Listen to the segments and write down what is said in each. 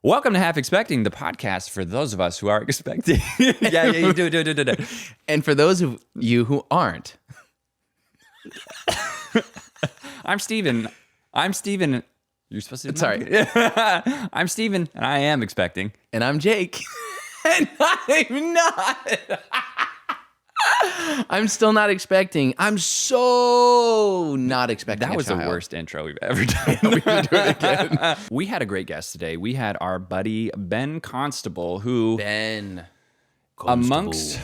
Welcome to Half Expecting, the podcast for those of us who are expecting. You do. And for those of you who aren't. I'm Steven. You're supposed to. Sorry. I'm Steven, and I am expecting. And I'm Jake. And I'm not. I'm still not expecting. I'm so not expecting. That was the worst intro we've ever done. We can do it again. We had a great guest today. We had our buddy Ben Constable, who amongst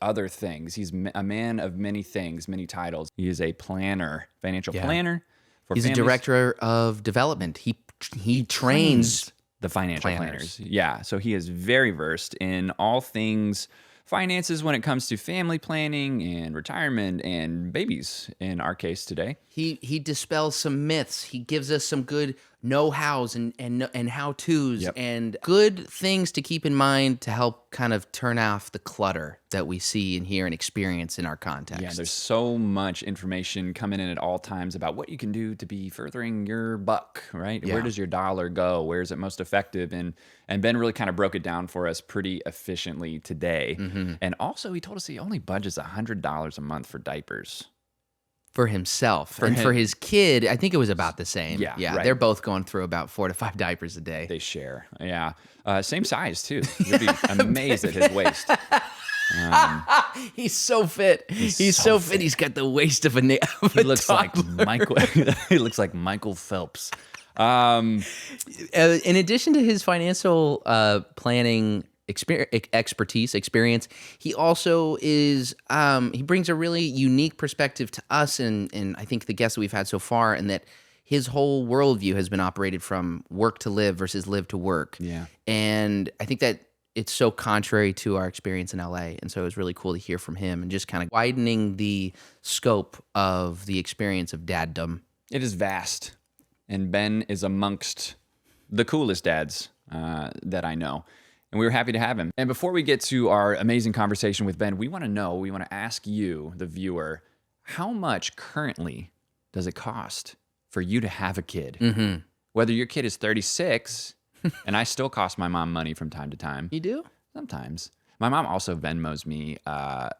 other things, he's a man of many things, many titles. He is a planner, financial planner. He's a director of development. He trains the financial planners. Yeah, so he is very versed in all things finances when it comes to family planning and retirement and babies, in our case today. He dispels some myths. He gives us some good know-hows and how-tos and good things to keep in mind to help kind of turn off the clutter that we see and hear and experience in our context. Yeah, there's so much information coming in at all times about what you can do to be furthering your buck, right? Yeah. Where does your dollar go? Where is it most effective? And Ben really kind of broke it down for us pretty efficiently today. Mm-hmm. And also he told us he only budgets $100 a month for diapers. For himself. For his kid, I think it was about the same. Yeah, right. They're both going through about 4 to 5 diapers a day. They share. Yeah. Same size, too. You'll be amazed at his waist. He's so fit. He's so fit. He's got the waist of a He looks like Michael. He looks like Michael Phelps. In addition to his financial planning experience, he also is he brings a really unique perspective to us and I think the guests that we've had so far, and that his whole worldview has been operated from work to live versus live to work. Yeah. And I think that it's so contrary to our experience in LA. And so it was really cool to hear from him and just kind of widening the scope of the experience of daddom. It is vast. And Ben is amongst the coolest dads that I know. And we were happy to have him. And before we get to our amazing conversation with Ben, we want to ask you, the viewer, how much currently does it cost for you to have a kid? Mm-hmm. Whether your kid is 36, and I still cost my mom money from time to time. You do? Sometimes. My mom also Venmos me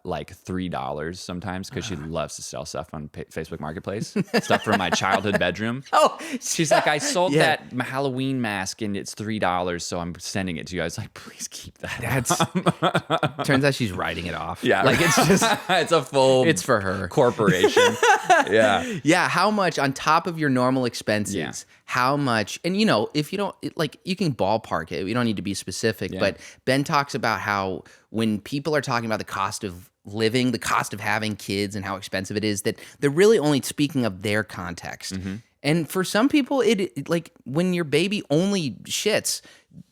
like $3 sometimes because she loves to sell stuff on Facebook Marketplace. Stuff from my childhood bedroom. Oh, she's like, I sold that Halloween mask and it's $3, so I'm sending it to you. I was like, please keep that. Turns out she's writing it off. Yeah, like it's just it's a full. It's for her corporation. Yeah. How much on top of your normal expenses? Yeah. How much? And if you don't like, you can ballpark it. We don't need to be specific. Yeah. But Ben talks about how when people are talking about the cost of living, the cost of having kids, and how expensive it is, that they're really only speaking of their context. Mm-hmm. And for some people, it like when your baby only shits,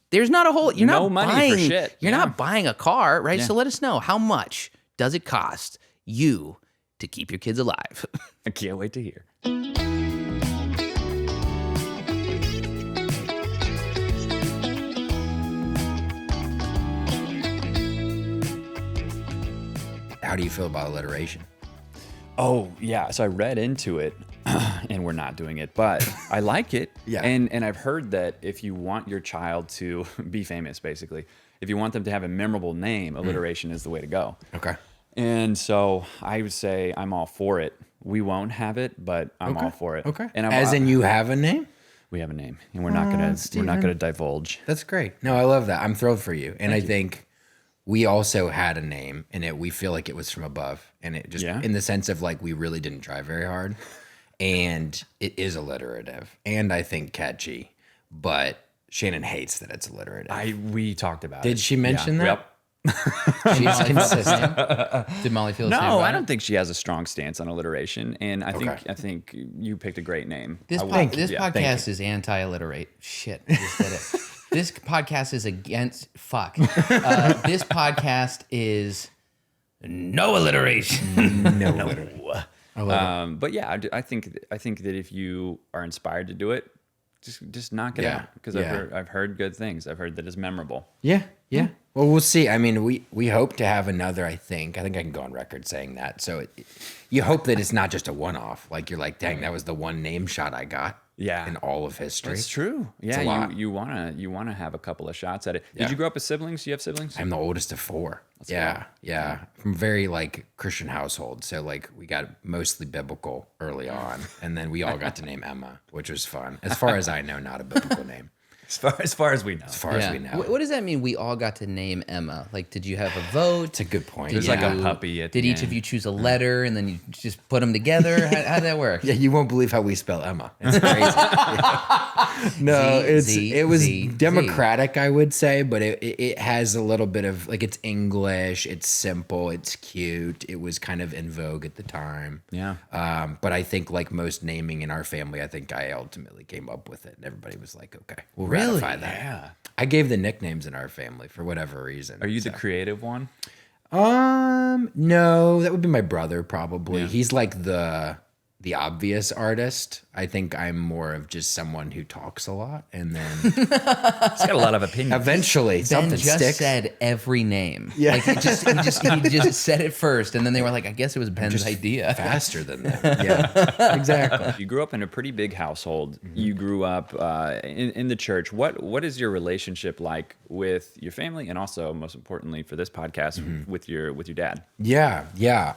there's not a whole. You're no not money buying, for shit. You're not buying a car, right? Yeah. So let us know, how much does it cost you to keep your kids alive? I can't wait to hear. How do you feel about alliteration? Oh, yeah. So I read into it, and we're not doing it, but I like it. Yeah. And I've heard that if you want your child to be famous, basically, if you want them to have a memorable name, alliteration is the way to go. Okay. And so I would say I'm all for it. We won't have it, but I'm all for it. Okay. And as in you have a name? We have a name, and we're not gonna divulge. That's great. No, I love that. I'm thrilled for you. And I think we also had a name, and we feel like it was from above, and it just in the sense of like we really didn't try very hard, and it is alliterative, and I think catchy, but Shannon hates that it's alliterative. We talked about it. Did she mention that? Yep. She's consistent. Did Molly feel the same about I don't think she has a strong stance on alliteration, and I think you picked a great name. This podcast is anti-alliterate. Shit, I just said it. This podcast is against fuck. This podcast is no alliteration. No alliteration. But yeah, I think that if you are inspired to do it, just knock it out, because I've heard good things. I've heard that it's memorable. Yeah. Well, we'll see. I mean, we hope to have another. I think I can go on record saying that. So you hope that it's not just a one-off. Like you're like, dang, that was the one name shot I got. in all of history. That's true. Yeah, you wanna have a couple of shots at it. Did you grow up with siblings? Do you have siblings? I'm the oldest of 4. Yeah. From very like Christian household. So like we got mostly biblical early on, and then we all got to name Emma, which was fun. As far as I know, not a biblical name. As far as we know. As far as we know. What does that mean? We all got to name Emma. Like, did you have a vote? It's a good point. There's like a puppy at Did the each end. of you choose a letter and then you just put them together? How'd that work? Yeah, you won't believe how we spell Emma. It's crazy. No, it was democratic, I would say, but it has a little bit of like, it's English, it's simple, it's cute. It was kind of in vogue at the time. Yeah. But I think like most naming in our family, I think I ultimately came up with it, and everybody was like, okay, we'll ratify that. Yeah. I gave the nicknames in our family for whatever reason. Are you the creative one? No, that would be my brother probably. Yeah. He's like the obvious artist. I think I'm more of just someone who talks a lot, and then he's got a lot of opinions. Eventually, Ben something just sticks. said every name. Yeah, like he just said it first, and then they were like, "I guess it was Ben's idea." Faster than them. Yeah, exactly. You grew up in a pretty big household. Mm-hmm. You grew up in the church. What is your relationship like with your family, and also, most importantly, for this podcast, with your dad? Yeah.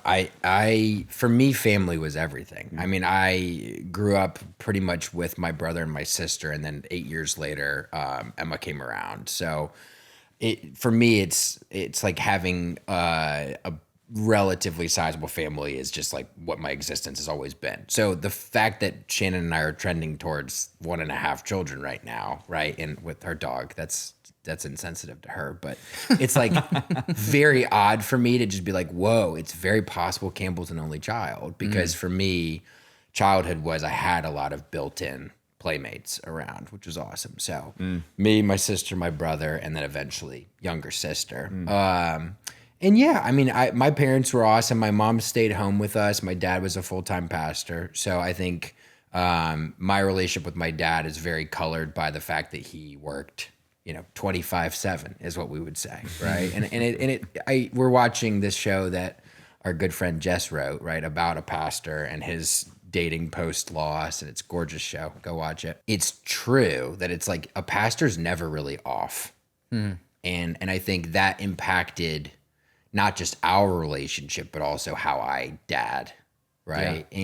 I for me, family was everything. I mean, I grew up pretty much with my brother and my sister, and then 8 years later, Emma came around. So, for me, it's like having a relatively sizable family is just like what my existence has always been. So the fact that Shannon and I are trending towards 1.5 children right now, right, and with our dog, that's insensitive to her, but it's like very odd for me to just be like, whoa, it's very possible Campbell's an only child, because for me, childhood was I had a lot of built-in playmates around, which was awesome. So me, my sister, my brother, and then eventually younger sister. And yeah, I mean, my parents were awesome. My mom stayed home with us. My dad was a full-time pastor. So I think my relationship with my dad is very colored by the fact that he worked, 25/7 is what we would say, right? And we're watching this show that our good friend Jess wrote, right, about a pastor and his dating post-loss, and it's a gorgeous show. Go watch it. It's true that it's like a pastor's never really off. And I think that impacted not just our relationship, but also how I dad, right? Yeah.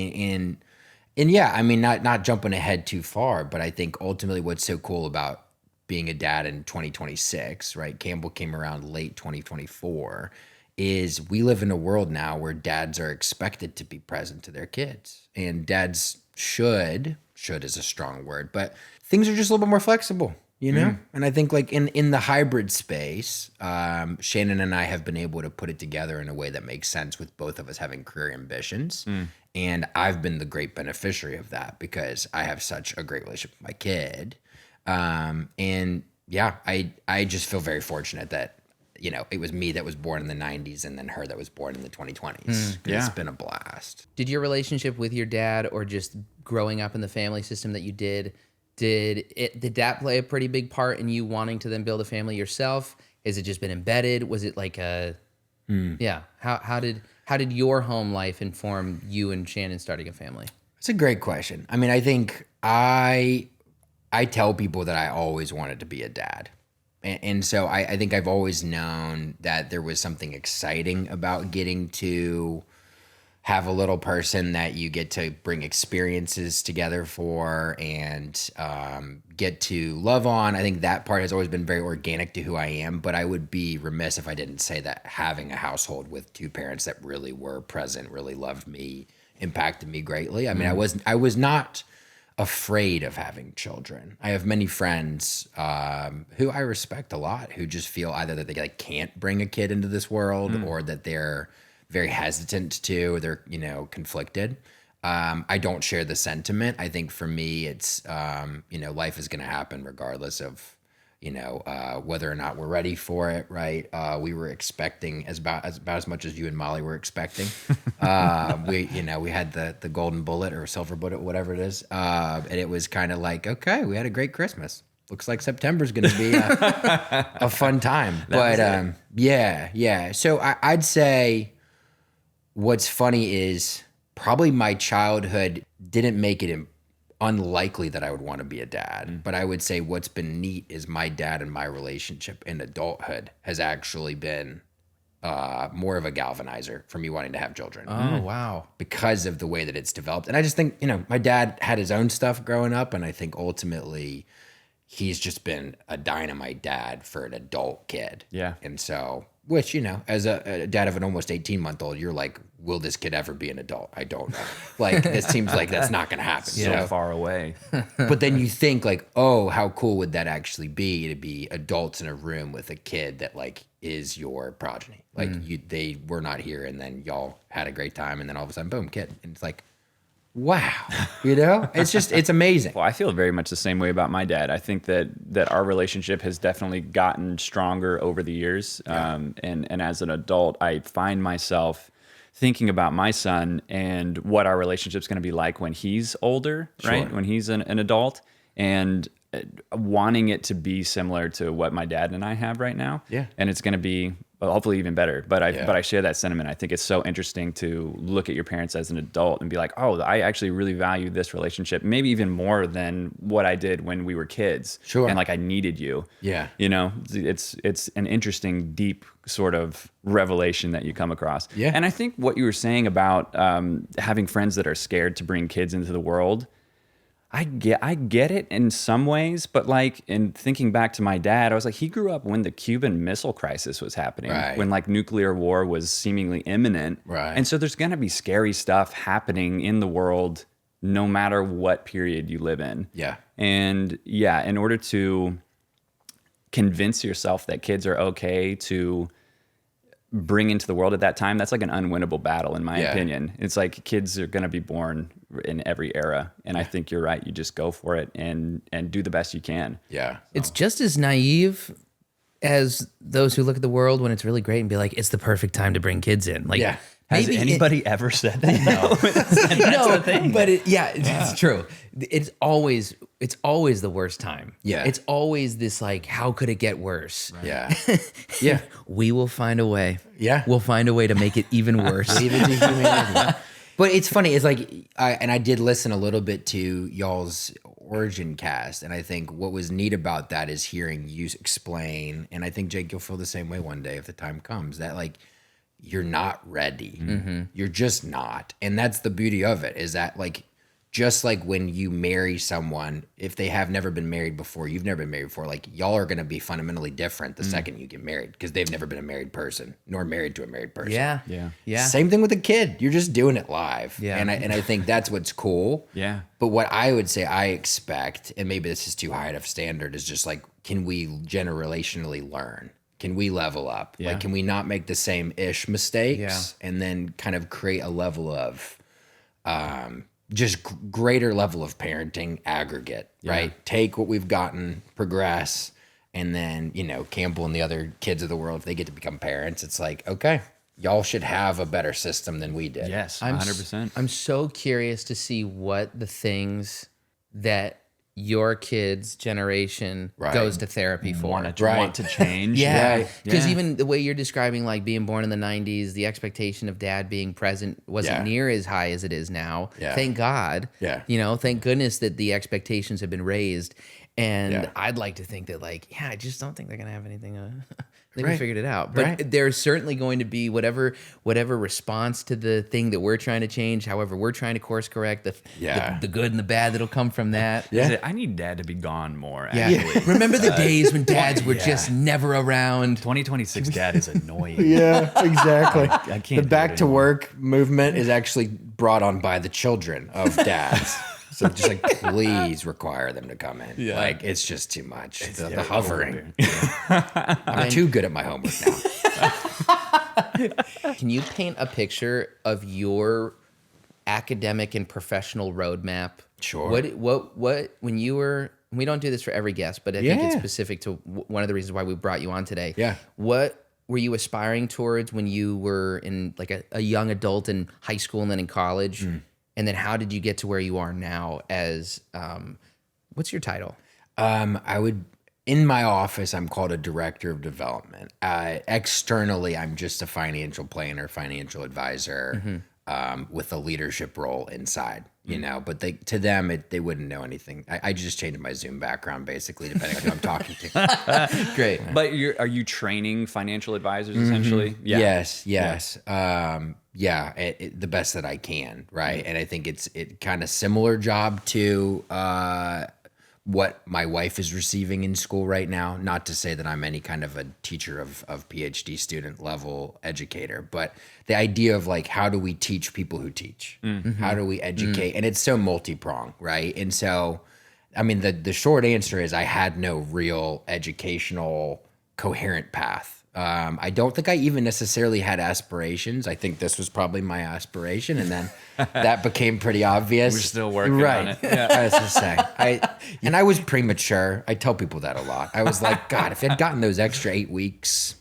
And yeah, I mean, not jumping ahead too far, but I think ultimately what's so cool about being a dad in 2026, right? Campbell came around late 2024, is we live in a world now where dads are expected to be present to their kids, and dads should is a strong word, but things are just a little bit more flexible. And I think like in the hybrid space, Shannon and I have been able to put it together in a way that makes sense with both of us having career ambitions. And I've been the great beneficiary of that because I have such a great relationship with my kid. And yeah, I just feel very fortunate that, it was me that was born in the 90s and then her that was born in the 2020s. It's been a blast. Did your relationship with your dad, or just growing up in the family system that you did that play a pretty big part in you wanting to then build a family yourself? Has it just been embedded? Was it like how did your home life inform you and Shannon starting a family? That's a great question. I mean, I think I tell people that I always wanted to be a dad. And so I think I've always known that there was something exciting about getting to have a little person that you get to bring experiences together for and get to love on. I think that part has always been very organic to who I am, but I would be remiss if I didn't say that having a household with 2 parents that really were present, really loved me, impacted me greatly. I mean, I was not afraid of having children. I have many friends who I respect a lot who just feel either that they can't bring a kid into this world or that they're very hesitant to, or they're, conflicted. I don't share the sentiment. I think for me, it's, life is going to happen regardless of, whether or not we're ready for it. Right. We were expecting about as much as you and Molly were expecting. We had the golden bullet or silver bullet, whatever it is. And it was kind of like, okay, we had a great Christmas. Looks like September's going to be a fun time. But yeah. So I'd say what's funny is probably my childhood didn't make it unlikely that I would want to be a dad. But I would say what's been neat is my dad and my relationship in adulthood has actually been more of a galvanizer for me wanting to have children. Oh, wow. Because of the way that it's developed. And I just think, my dad had his own stuff growing up, and I think ultimately he's just been a dynamite dad for an adult kid. Yeah. And so, which, as a dad of an almost 18-month-old, you're like, will this kid ever be an adult? I don't know. Like, it seems like that's not going to happen. So far away. But then you think like, oh, how cool would that actually be to be adults in a room with a kid that like is your progeny? Like they were not here, and then y'all had a great time, and then all of a sudden, boom, kid. And it's like, wow, it's amazing. Well, I feel very much the same way about my dad. I think that our relationship has definitely gotten stronger over the years. And as an adult, I find myself thinking about my son and what our relationship's going to be like when he's older, right? When he's an adult, and wanting it to be similar to what my dad and I have right now. Yeah. And it's going to be hopefully even better. But I share that sentiment. I think it's so interesting to look at your parents as an adult and be like, oh, I actually really value this relationship, maybe even more than what I did when we were kids. Sure. And like I needed you. Yeah. It's an interesting, deep sort of revelation that you come across. Yeah. And I think what you were saying about having friends that are scared to bring kids into the world, I get it in some ways, but like in thinking back to my dad, I was like, he grew up when the Cuban Missile Crisis was happening, right. when like nuclear war was seemingly imminent. Right. And so there's going to be scary stuff happening in the world, no matter what period you live in. Yeah. And yeah, in order to convince yourself that kids are okay to bring into the world at that time, that's like an unwinnable battle in my opinion. It's like kids are going to be born in every era, and I think you're right. You just go for it and do the best you can. Yeah. It's just as naive as those who look at the world when it's really great and be like, it's the perfect time to bring kids in. Like, Yeah. Has maybe anybody ever said that? No. no, the thing. but it's true. It's always the worst time. Yeah. It's always this like, how could it get worse? Right. Yeah. Yeah. We will find a way. Yeah. We'll find a way to make it even worse. Leave it to humanity. But it's funny. It's like, I did listen a little bit to y'all's origin cast, and I think what was neat about that is hearing you explain, and I think, Jake, you'll feel the same way one day if the time comes, that like, you're not ready. Mm-hmm. You're just not. And that's the beauty of it, is that like, just like when you marry someone, if they have never been married before, you've never been married before, like y'all are going to be fundamentally different the second you get married, because they've never been a married person nor married to a married person. Yeah. Same thing with a kid. You're just doing it live. Yeah. And I think that's what's cool. Yeah. But what I would say I expect, and maybe this is too high of standard, is just like, can we generationally learn? Can we level up? Yeah. Like, can we not make the same ish mistakes? Yeah. And then kind of create a level of just greater level of parenting aggregate, right? Take what we've gotten, progress, and then, Campbell and the other kids of the world, if they get to become parents, it's like, okay, y'all should have a better system than we did. Yes, 100%. I'm so curious to see what the things that your kids' generation goes to therapy for. Want to change. Yeah. Because even the way you're describing like being born in the 90s, the expectation of dad being present wasn't near as high as it is now. Yeah. Thank God. Yeah. Thank goodness that the expectations have been raised. And I'd like to think that like, I just don't think they're going to have anything. They figured it out. But there's certainly going to be whatever response to the thing that we're trying to change, however we're trying to course correct, the good and the bad that'll come from that. Yeah. I need dad to be gone more, Yeah. actually. Remember the days when dads were just never around? 2026 dad is annoying. Yeah, exactly. I can't The back to work movement is actually brought on by the children of dads. So just like, please require them to come in. Yeah. Like, it's just too much. The hovering. I'm too good at my homework now. Can you paint a picture of your academic and professional roadmap? Sure. What when you were, we don't do this for every guest, but I think it's specific to one of the reasons why we brought you on today. Yeah. What were you aspiring towards when you were in like a young adult in high school and then in college? And then how did you get to where you are now as, what's your title? In my office, I'm called a director of development. Externally, I'm just a financial planner, financial advisor. with a leadership role inside, you know, but to them, they wouldn't know anything. I just changed my Zoom background basically, depending on who I'm talking to. Great. But are you training financial advisors essentially? Yeah. Yes. Yeah. The best that I can. Right. And I think it's kind of similar job to, what my wife is receiving in school right now. Not to say that I'm any kind of a teacher of PhD student level educator, but the idea of like, how do we teach people who teach? How do we educate? And it's so multi-pronged, right? And so, I mean, the short answer is I had no real educational coherent path. I don't think I even necessarily had aspirations. I think this was probably my aspiration, and then that became pretty obvious. We're still working on it. Yeah. I was just saying. I was premature. I tell people that a lot. I was like, God, if I'd gotten those extra 8 weeks,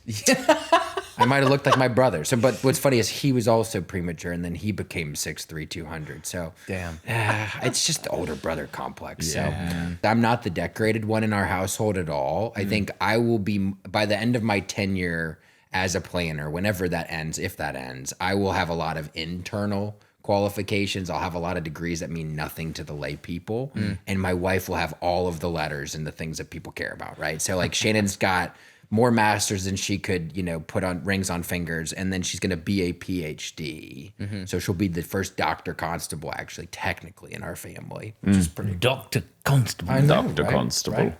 I might have looked like my brother. So, but what's funny is he was also premature, and then he became 6'3", 200. So, Damn. it's just the older brother complex. Yeah. So, I'm not the decorated one in our household at all. I think I will be, by the end of my tenure as a planner, whenever that ends, if that ends, I will have a lot of internal qualifications. I'll have a lot of degrees that mean nothing to the lay people. And my wife will have all of the letters and the things that people care about, right? So like Shannon's got more masters than she could, you know, put on rings on fingers. And then she's going to be a PhD. So she'll be the first Dr. Constable, actually, technically in our family, which is pretty Dr. Constable. I know, Dr. right? Constable. Right.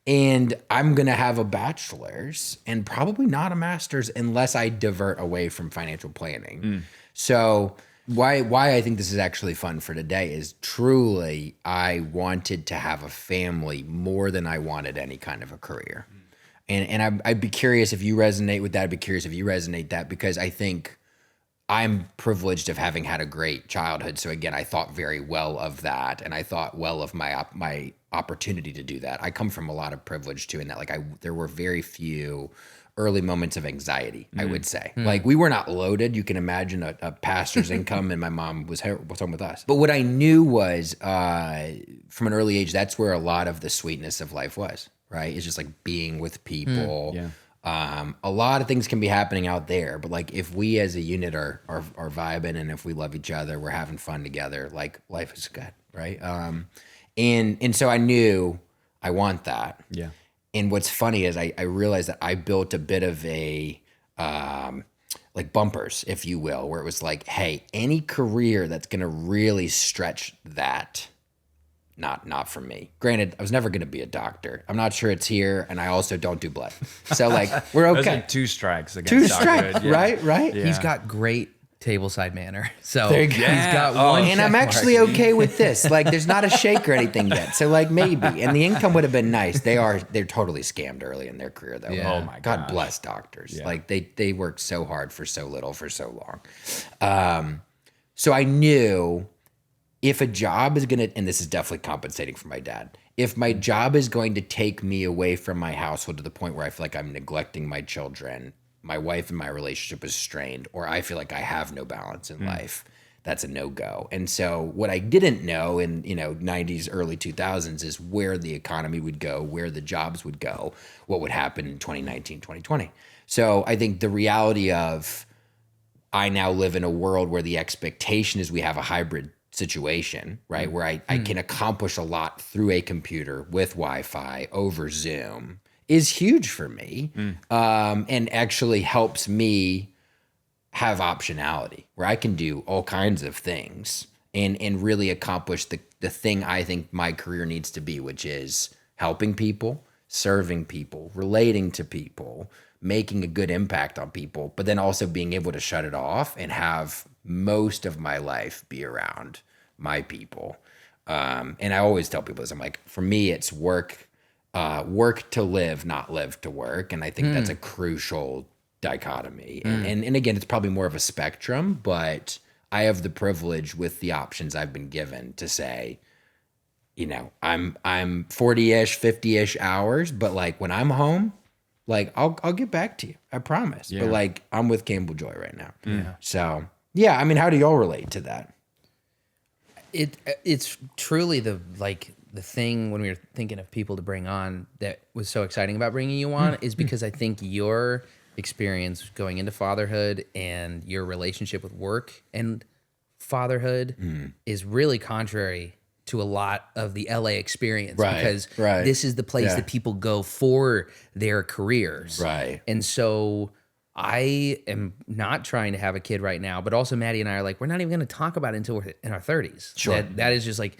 And I'm going to have a bachelor's and probably not a master's unless I divert away from financial planning. So why I think this is actually fun for today is truly I wanted to have a family more than I wanted any kind of a career. And I'd be curious if you resonate with that. I'd be curious if you resonate that, because I think I'm privileged of having had a great childhood. So again, I thought very well of that, and I thought well of my opportunity to do that. I come from a lot of privilege too, in that like there were very few early moments of anxiety, I would say. Like we were not loaded. You can imagine a pastor's income, and my mom was home with us. But what I knew was from an early age, that's where a lot of the sweetness of life was. Right? It's just like being with people. A lot of things can be happening out there, but like if we as a unit are vibing, and if we love each other, we're having fun together, like life is good, right? And so I knew I want that. Yeah. And what's funny is I realized that I built a bit of a like bumpers, if you will, where it was like, hey, any career that's gonna really stretch that. Not for me. Granted, I was never going to be a doctor. I'm not sure it's here, and I also don't do blood. So like, we're okay. Those are 2 strikes against strikes, yeah. right? He's got great tableside manner. So there you go. He's got one. And I'm actually okay with this. Like, there's not a shake or anything yet. So like, maybe. And the income would have been nice. They're totally scammed early in their career, though. Yeah. Oh my God, bless doctors. Yeah. Like they worked so hard for so little for so long. So I knew, if a job is going to, and this is definitely compensating for my dad, if my job is going to take me away from my household to the point where I feel like I'm neglecting my children, my wife and my relationship is strained, or I feel like I have no balance in life, that's a no-go. And so what I didn't know in, 90s, early 2000s is where the economy would go, where the jobs would go, what would happen in 2019, 2020. So I think the reality of, I now live in a world where the expectation is we have a hybrid situation, right? Where I can accomplish a lot through a computer with Wi-Fi over Zoom is huge for me, and actually helps me have optionality where I can do all kinds of things and really accomplish the thing I think my career needs to be, which is helping people, serving people, relating to people, making a good impact on people, but then also being able to shut it off and have most of my life be around my people. And I always tell people this, I'm like, for me, it's work to live, not live to work. And I think that's a crucial dichotomy. And again, it's probably more of a spectrum, but I have the privilege with the options I've been given to say, I'm 40-ish, 50-ish hours, but like when I'm home, like I'll get back to you. I promise. Yeah. But like I'm with Campbell Joy right now. Yeah. So yeah, I mean, how do y'all relate to that? It's truly the thing when we were thinking of people to bring on that was so exciting about bringing you on is because I think your experience going into fatherhood and your relationship with work and fatherhood is really contrary to a lot of the LA experience, Right, because right. this is the place Yeah. that people go for their careers. Right. And so I am not trying to have a kid right now, but also Maddie and I are like, we're not even going to talk about it until we're in our 30s. Sure. That is just like,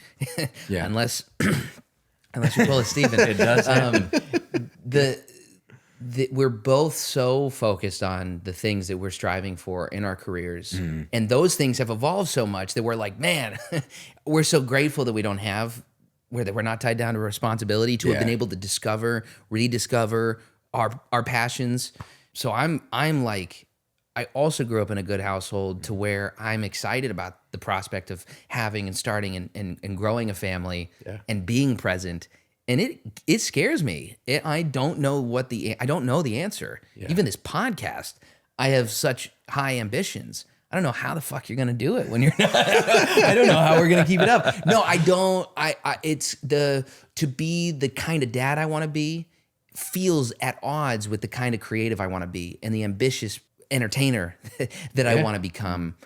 Yeah. unless you pull a Steven. It does. We're both so focused on the things that we're striving for in our careers. And those things have evolved so much that we're like, man, we're so grateful that we don't have, that we're not tied down to responsibility to have been able to discover, rediscover our passions. So I'm like, I also grew up in a good household to where I'm excited about the prospect of having and starting and growing a family and being present. And it scares me. I don't know the answer. Even this podcast, I have such high ambitions. I don't know how the fuck you're gonna do it when you're not. I don't know how we're gonna keep it up. No, I don't. It's to be the kind of dad I want to be feels at odds with the kind of creative I want to be and the ambitious entertainer that I want to become.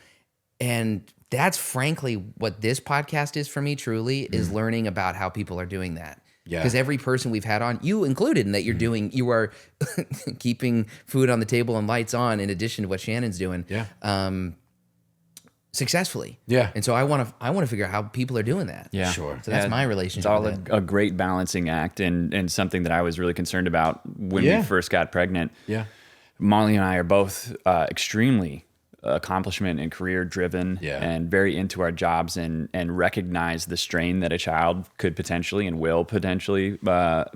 And that's frankly what this podcast is for me, truly, is learning about how people are doing that. Yeah. Because every person we've had on, you included, in that you are keeping food on the table and lights on in addition to what Shannon's doing. Successfully. Yeah. And so I want to figure out how people are doing that. Yeah. Sure. So that's my relationship It's all with it. a great balancing act, and something that I was really concerned about when we first got pregnant. Yeah. Molly and I are both extremely accomplishment and career driven, and very into our jobs, and recognize the strain that a child could potentially and will potentially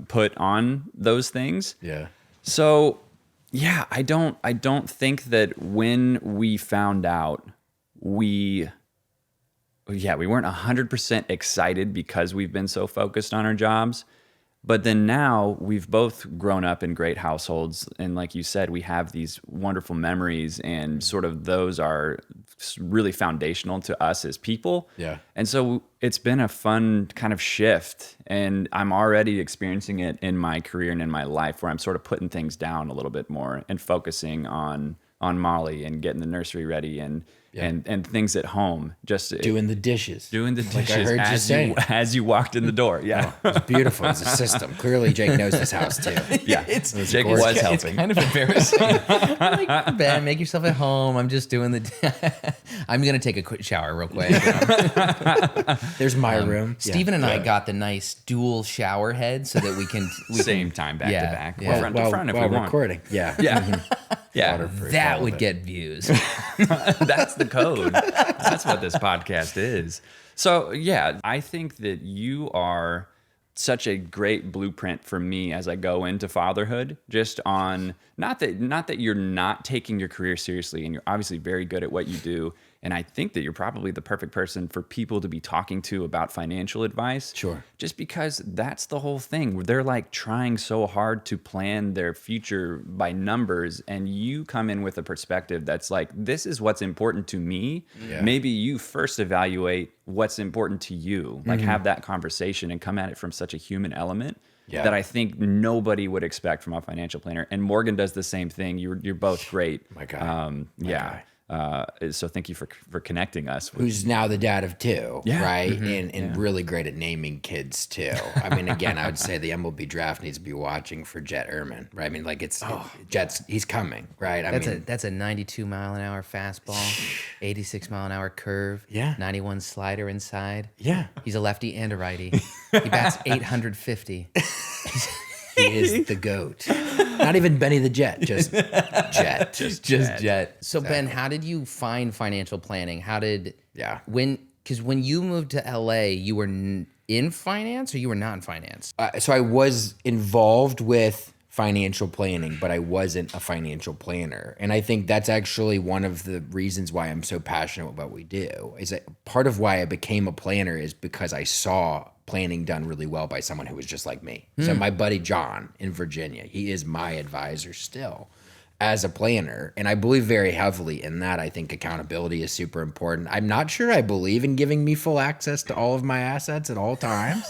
put on those things. Yeah. So, yeah, I don't think that when we found out, we weren't 100% excited because we've been so focused on our jobs. But then now we've both grown up in great households. And like you said, we have these wonderful memories, and sort of those are really foundational to us as people. Yeah. And so it's been a fun kind of shift, and I'm already experiencing it in my career and in my life, where I'm sort of putting things down a little bit more and focusing on Molly and getting the nursery ready and things at home, just Doing the dishes. Like I heard you say. as you walked in the door. Yeah. It's beautiful. It's a system. Clearly, Jake knows this house too. Yeah. Jake was gorgeous. helping. It's kind of embarrassing. I'm like, Ben, make yourself at home. I'm just doing I'm going to take a quick shower real quick. There's my room. Steven and I got the nice dual shower head so that we can... Same time, back to back. Yeah. Or front to front if we while want. recording. Yeah. Yeah. Yeah. Waterproof, That all would of it. get views. That's the code. That's what this podcast is. So, yeah, I think that you are such a great blueprint for me as I go into fatherhood, just on not that you're not taking your career seriously, and you're obviously very good at what you do. And I think that you're probably the perfect person for people to be talking to about financial advice. Sure. Just because that's the whole thing. They're like trying so hard to plan their future by numbers, and you come in with a perspective that's like, this is what's important to me. Yeah. Maybe you first evaluate what's important to you, like have that conversation and come at it from such a human element. Yeah. That I think nobody would expect from a financial planner. And Morgan does the same thing. You're both great. My guy. Yeah. So thank you for connecting us. Who's now the dad of two, Yeah. right? And really great at naming kids too. I mean, again, I would say the MLB draft needs to be watching for Jet Ehrman, right? I mean, like Jet's, he's coming, right? That's a 92 mile an hour fastball, 86 mile an hour curve, 91 slider inside. Yeah. He's a lefty and a righty. He bats 850. He is the GOAT. Not even Benny the Jet, just Jet. Just Jet. So Ben, how did you find financial planning? Because when you moved to LA, you were in finance or you were not in finance? So I was involved with financial planning, but I wasn't a financial planner. And I think that's actually one of the reasons why I'm so passionate about what we do. Is that part of why I became a planner is because I saw planning done really well by someone who was just like me. So my buddy John in Virginia, he is my advisor still. as a planner. And I believe very heavily in that. I think accountability is super important. I'm not sure I believe in giving me full access to all of my assets at all times.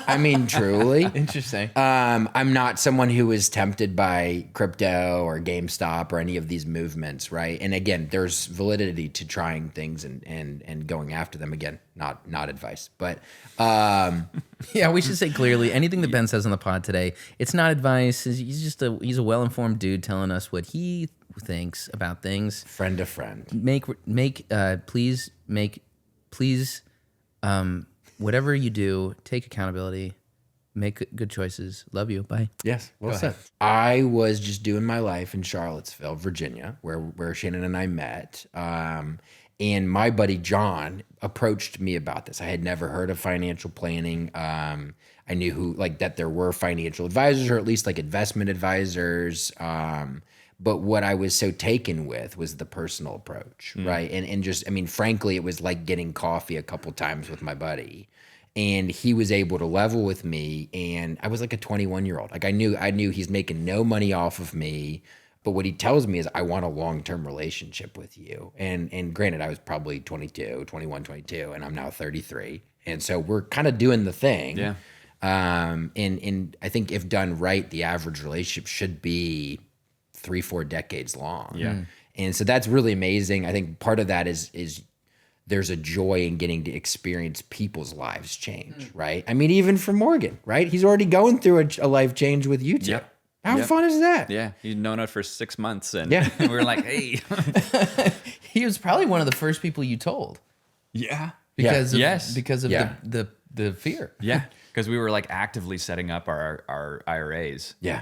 I mean, truly. Interesting. I'm not someone who is tempted by crypto or GameStop or any of these movements, right? And again, there's validity to trying things and going after them. Again, not advice, but yeah, we should say clearly anything that Ben says on the pod today, it's not advice. He's a well-informed dude telling us what he thinks about things. Friend to friend. Please, whatever you do, take accountability, make good choices. Love you. Bye. Yes, well said. I was just doing my life in Charlottesville, Virginia, where Shannon and I met. And my buddy John approached me about this. I had never heard of financial planning. I knew that there were financial advisors, or at least like investment advisors. But what I was so taken with was the personal approach, right? And just, I mean, frankly, it was like getting coffee a couple times with my buddy. And he was able to level with me. And I was like a 21-year-old. Like I knew he's making no money off of me. But what he tells me is, I want a long-term relationship with you. And granted, I was probably 21, 22, and I'm now 33. And so we're kind of doing the thing. Yeah. And I think if done right, the average relationship should be 3-4 decades long. Yeah. And so that's really amazing. I think part of that is there's a joy in getting to experience people's lives change, right? I mean, even for Morgan, right? He's already going through a life change with you two. Yep. How fun is that? Yeah, you'd known it for 6 months, and Yeah. we were like, hey. He was probably one of the first people you told Yeah. because of, Yes. because of Yeah. the fear. Yeah, because we were like actively setting up our IRAs. Yeah.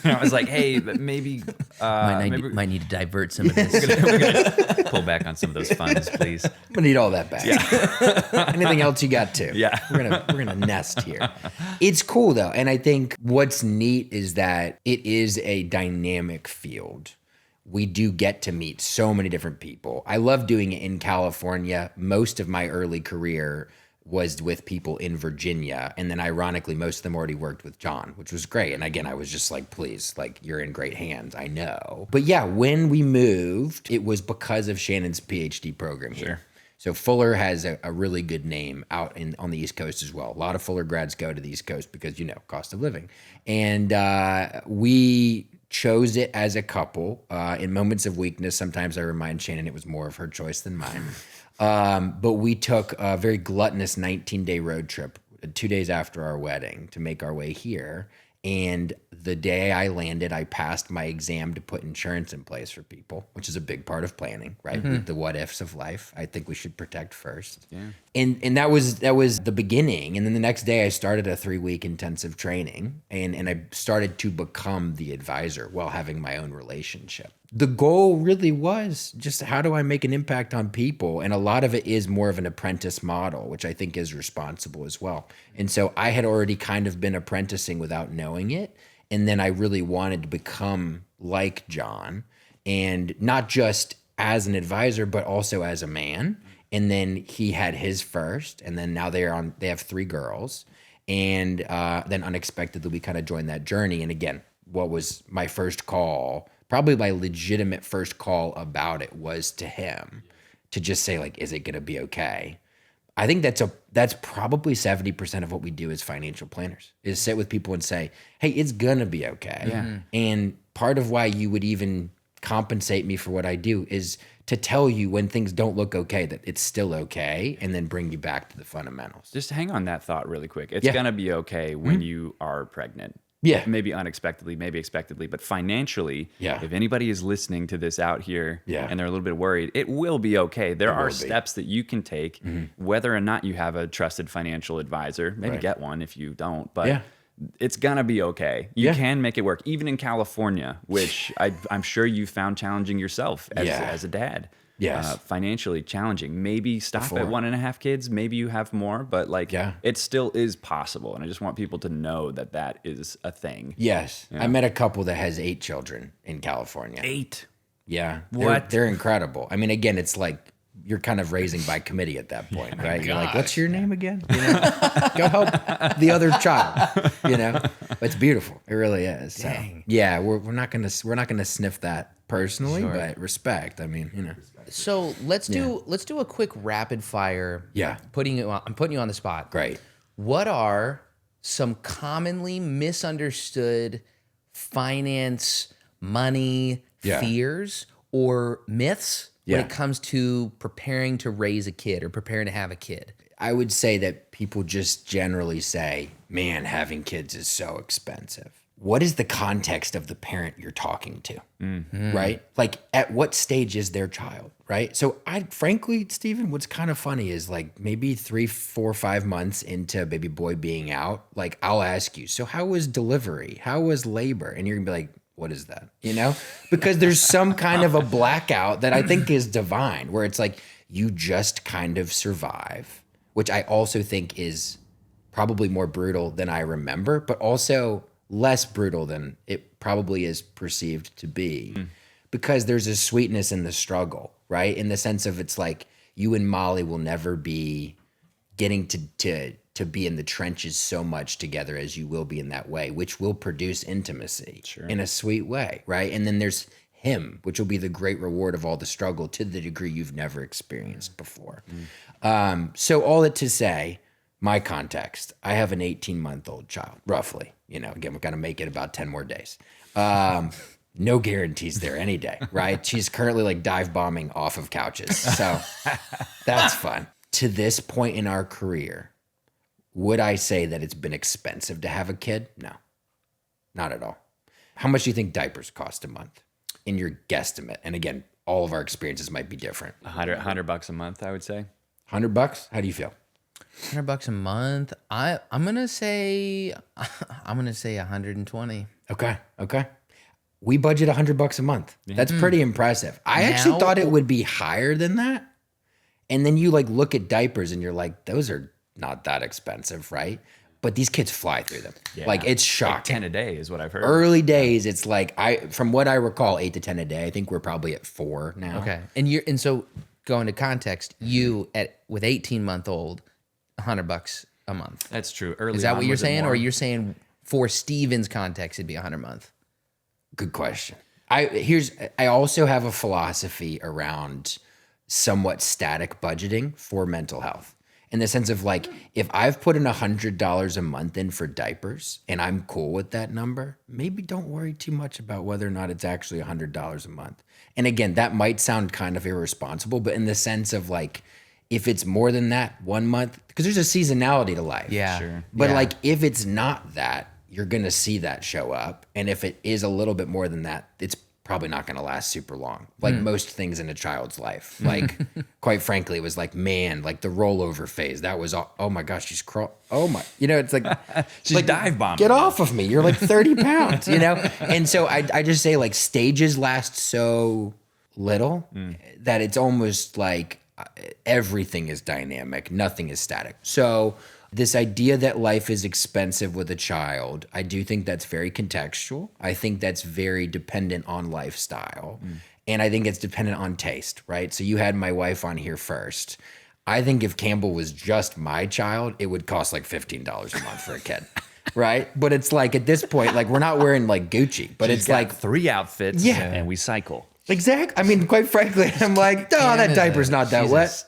And I was like, hey, but maybe Might need to divert some of this. we're gonna pull back on some of those funds, please. I'm gonna need all that back. Yeah. Anything else you got too? Yeah. We're gonna nest here. It's cool though, and I think what's neat is that it is a dynamic field. We do get to meet so many different people. I love doing it in California. Most of my early career was with people in Virginia. And then ironically, most of them already worked with John, which was great. And again, I was just like, please, like, you're in great hands. I know. But yeah, when we moved, it was because of Shannon's PhD program here. Sure. So Fuller has a really good name out on the East Coast as well. A lot of Fuller grads go to the East Coast because, cost of living. And we chose it as a couple. In moments of weakness, sometimes I remind Shannon it was more of her choice than mine. But we took a very gluttonous 19-day road trip 2 days after our wedding to make our way here. And the day I landed, I passed my exam to put insurance in place for people, which is a big part of planning, right? With the what ifs of life, I think we should protect first. Yeah. And that was the beginning. And then the next day I started a 3-week intensive training and I started to become the advisor while having my own relationship. The goal really was just, how do I make an impact on people? And a lot of it is more of an apprentice model, which I think is responsible as well. And so I had already kind of been apprenticing without knowing it. And then I really wanted to become like John, and not just as an advisor, but also as a man. And then he had his first, and then now they have 3 girls. And then unexpectedly, we kind of joined that journey. And again, what was my first call, probably my legitimate first call about it, was to him, to just say, like, is it going to be okay? I think that's probably 70% of what we do as financial planners, is sit with people and say, hey, it's going to be okay. Yeah. And part of why you would even compensate me for what I do is to tell you when things don't look okay, that it's still okay, and then bring you back to the fundamentals. Just hang on that thought really quick. It's going to be okay when you are pregnant. Yeah. Maybe unexpectedly, maybe expectedly, but financially, Yeah. if anybody is listening to this out here Yeah. and they're a little bit worried, it will be okay. There are steps that you can take, whether or not you have a trusted financial advisor. Maybe get one if you don't, but it's going to be okay. You can make it work, even in California, which I'm sure you found challenging yourself as a dad. Yes. Financially challenging. Maybe stop at 1.5 kids. Maybe you have more, but it still is possible. And I just want people to know that that is a thing. Yes. I met a couple that has 8 children in California. 8. Yeah. What? They're incredible. I mean, again, it's like you're kind of raising by committee at that point, right? You're like, what's your name again? Go help the other child. It's beautiful. It really is. So, Dang. yeah, we're not gonna sniff that personally, but respect. I mean, So let's do a quick rapid fire. Yeah. I'm putting you on the spot. Great. What are some commonly misunderstood finance, money fears or myths when it comes to preparing to raise a kid or preparing to have a kid? I would say that people just generally say, man, having kids is so expensive. What is the context of the parent you're talking to, right? Like at what stage is their child, right? So frankly, Stephen, what's kind of funny is like maybe 3, 4, 5 months into baby boy being out, like I'll ask you, so how was delivery? How was labor? And you're gonna be like, what is that? Because there's some kind of a blackout that I think is divine, where it's like you just kind of survive, which I also think is probably more brutal than I remember, but also less brutal than it probably is perceived to be, because there's a sweetness in the struggle, right? In the sense of it's like you and Molly will never be getting to be in the trenches so much together as you will be in that way, which will produce intimacy in a sweet way, right? And then there's him, which will be the great reward of all the struggle to the degree you've never experienced before. So all that to say, my context, I have an 18-month-old child, roughly. Again, we've got to make it about 10 more days. No guarantees there any day, right? She's currently like dive bombing off of couches. So that's fun. To this point in our career, would I say that it's been expensive to have a kid? No, not at all. How much do you think diapers cost a month in your guesstimate? And again, all of our experiences might be different. $100 a month, I would say. $100? How do you feel? $100 a month. I'm gonna say 120. Okay. We budget $100 a month. That's pretty impressive. I actually thought it would be higher than that. And then you like look at diapers and you're like, those are not that expensive, right? But these kids fly through them. Yeah. Like it's shocking. Like 10 a day is what I've heard. Early days, it's like from what I recall, 8 to 10 a day. I think we're probably at 4 now. Okay. And so going to context, with 18-month-old, $100 a month. That's true. Early is that on, what you're saying, more? or you're saying for Steven's context it'd be $100 a month? Good question. I also have a philosophy around somewhat static budgeting for mental health, in the sense of like, if I've put in $100 a month in for diapers and I'm cool with that number, maybe don't worry too much about whether or not it's actually $100 a month. And again, that might sound kind of irresponsible, but in the sense of like, if it's more than that 1 month, because there's a seasonality to life. Yeah. Sure. But like, if it's not that, you're going to see that show up. And if it is a little bit more than that, it's probably not going to last super long. Like most things in a child's life. Like, quite frankly, it was like, man, like the rollover phase. That was, oh my gosh, she's oh my, it's like, she's like, dive bombing. Get off of me. You're like 30 pounds, And so I just say like stages last so little that it's almost like everything is dynamic. Nothing is static. So this idea that life is expensive with a child, I do think that's very contextual. I think that's very dependent on lifestyle. And I think it's dependent on taste, right? So you had my wife on here first. I think if Campbell was just my child, it would cost like $15 a month for a kid. Right? But it's like at this point, like we're not wearing like Gucci, but She's it's got like 3 outfits and we cycle. Exactly. I mean, quite frankly, I'm like, oh, that diaper's not that wet.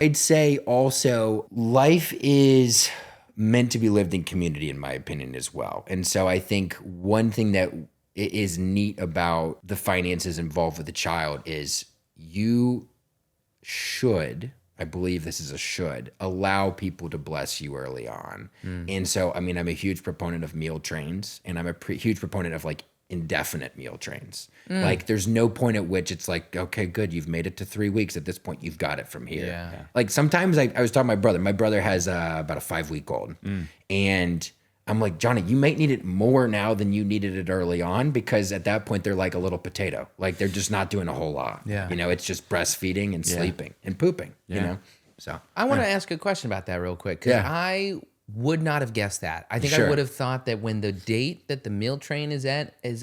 I'd say also life is meant to be lived in community, in my opinion, as well. And so I think one thing that is neat about the finances involved with the child is you should, I believe this is a should, allow people to bless you early on. And so, I mean, I'm a huge proponent of meal trains, and I'm a huge proponent of like indefinite meal trains. Like there's no point at which it's like, okay, good, you've made it to 3 weeks. At this point, you've got it from here. Yeah. Like sometimes I was talking to my brother has about a 5-week-old. And I'm like, Johnny, you might need it more now than you needed it early on, because at that point they're like a little potato. Like they're just not doing a whole lot. Yeah. It's just breastfeeding and sleeping and pooping, So I want to ask a question about that real quick, because I would not have guessed that. I think I would have thought that when the date that the meal train is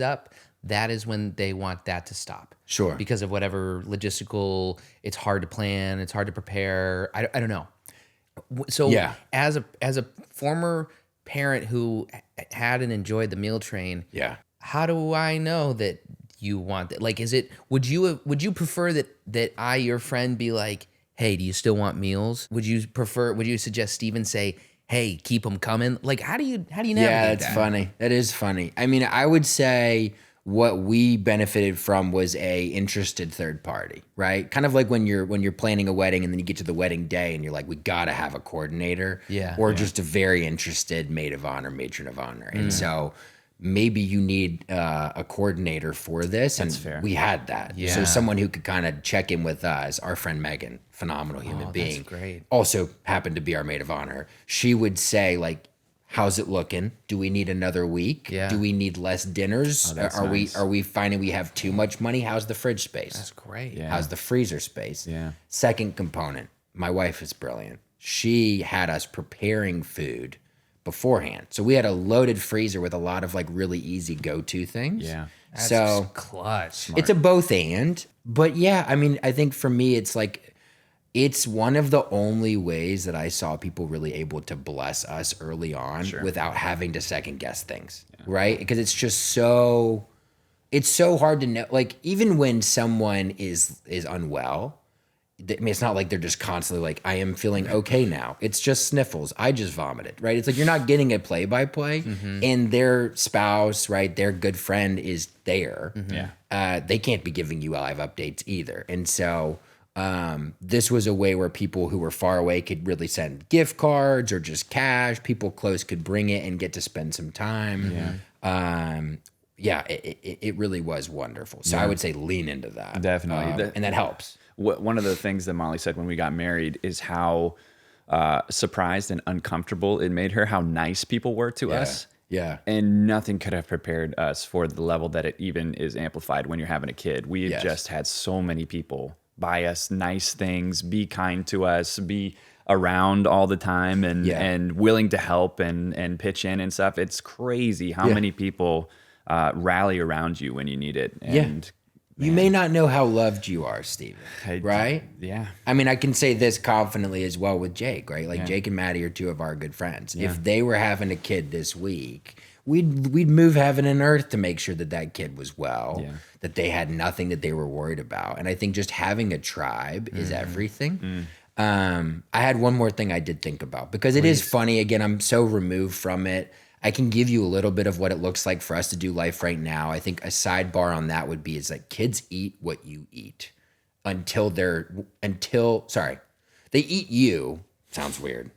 up, that is when they want that to stop. Sure. Because of whatever logistical, it's hard to plan, it's hard to prepare. I don't know. So as a former parent who had and enjoyed the meal train, how do I know that you want that? Like, would you prefer that your friend be like, hey, do you still want meals? Would you suggest Steven say, hey, keep them coming? Like, how do you navigate that? Yeah, that's funny. That is funny. I mean, I would say what we benefited from was a interested third party, right? Kind of like when you're planning a wedding and then you get to the wedding day and you're like, we gotta have a coordinator, or just a very interested maid of honor, matron of honor, and so maybe you need a coordinator for this, and we had that. Yeah. So someone who could kind of check in with us. Our friend Megan, phenomenal human being, that's great. also happened to be our maid of honor. She would say like, how's it looking? Do we need another week? Yeah. Do we need less dinners? Are we finding we have too much money? How's the fridge space? That's great. Yeah. How's the freezer space? Yeah. Second component, my wife is brilliant. She had us preparing food beforehand. So we had a loaded freezer with a lot of like really easy go-to things. Yeah. That's so clutch. it's a both and. But yeah, I mean, I think for me, it's like, it's one of the only ways that I saw people really able to bless us early on without having to second guess things, right? Because it's just it's so hard to know. Like, even when someone is unwell, I mean, it's not like they're just constantly like, I am feeling okay now. It's just sniffles. I just vomited, right? It's like you're not getting a play-by-play, and their spouse, right, their good friend is there. They can't be giving you live updates either. And so this was a way where people who were far away could really send gift cards or just cash. People close could bring it and get to spend some time. It really was wonderful. So I would say lean into that. Definitely. And that helps. One of the things that Molly said when we got married is how surprised and uncomfortable it made her, how nice people were to us. Yeah. And nothing could have prepared us for the level that it even is amplified when you're having a kid. We have just had so many people buy us nice things, be kind to us, be around all the time, and willing to help and pitch in and stuff. It's crazy how many people rally around you when you need it. And you may not know how loved you are, Steven, right? Yeah. I mean, I can say this confidently as well with Jake, right? Like Jake and Maddie are two of our good friends. Yeah. If they were having a kid this week, we'd move heaven and earth to make sure that kid was well, that they had nothing that they were worried about. And I think just having a tribe is everything. I had one more thing I did think about, because it is funny. Again, I'm so removed from it. I can give you a little bit of what it looks like for us to do life right now. I think a sidebar on that would be is like, kids eat what you eat until they eat you. Sounds weird.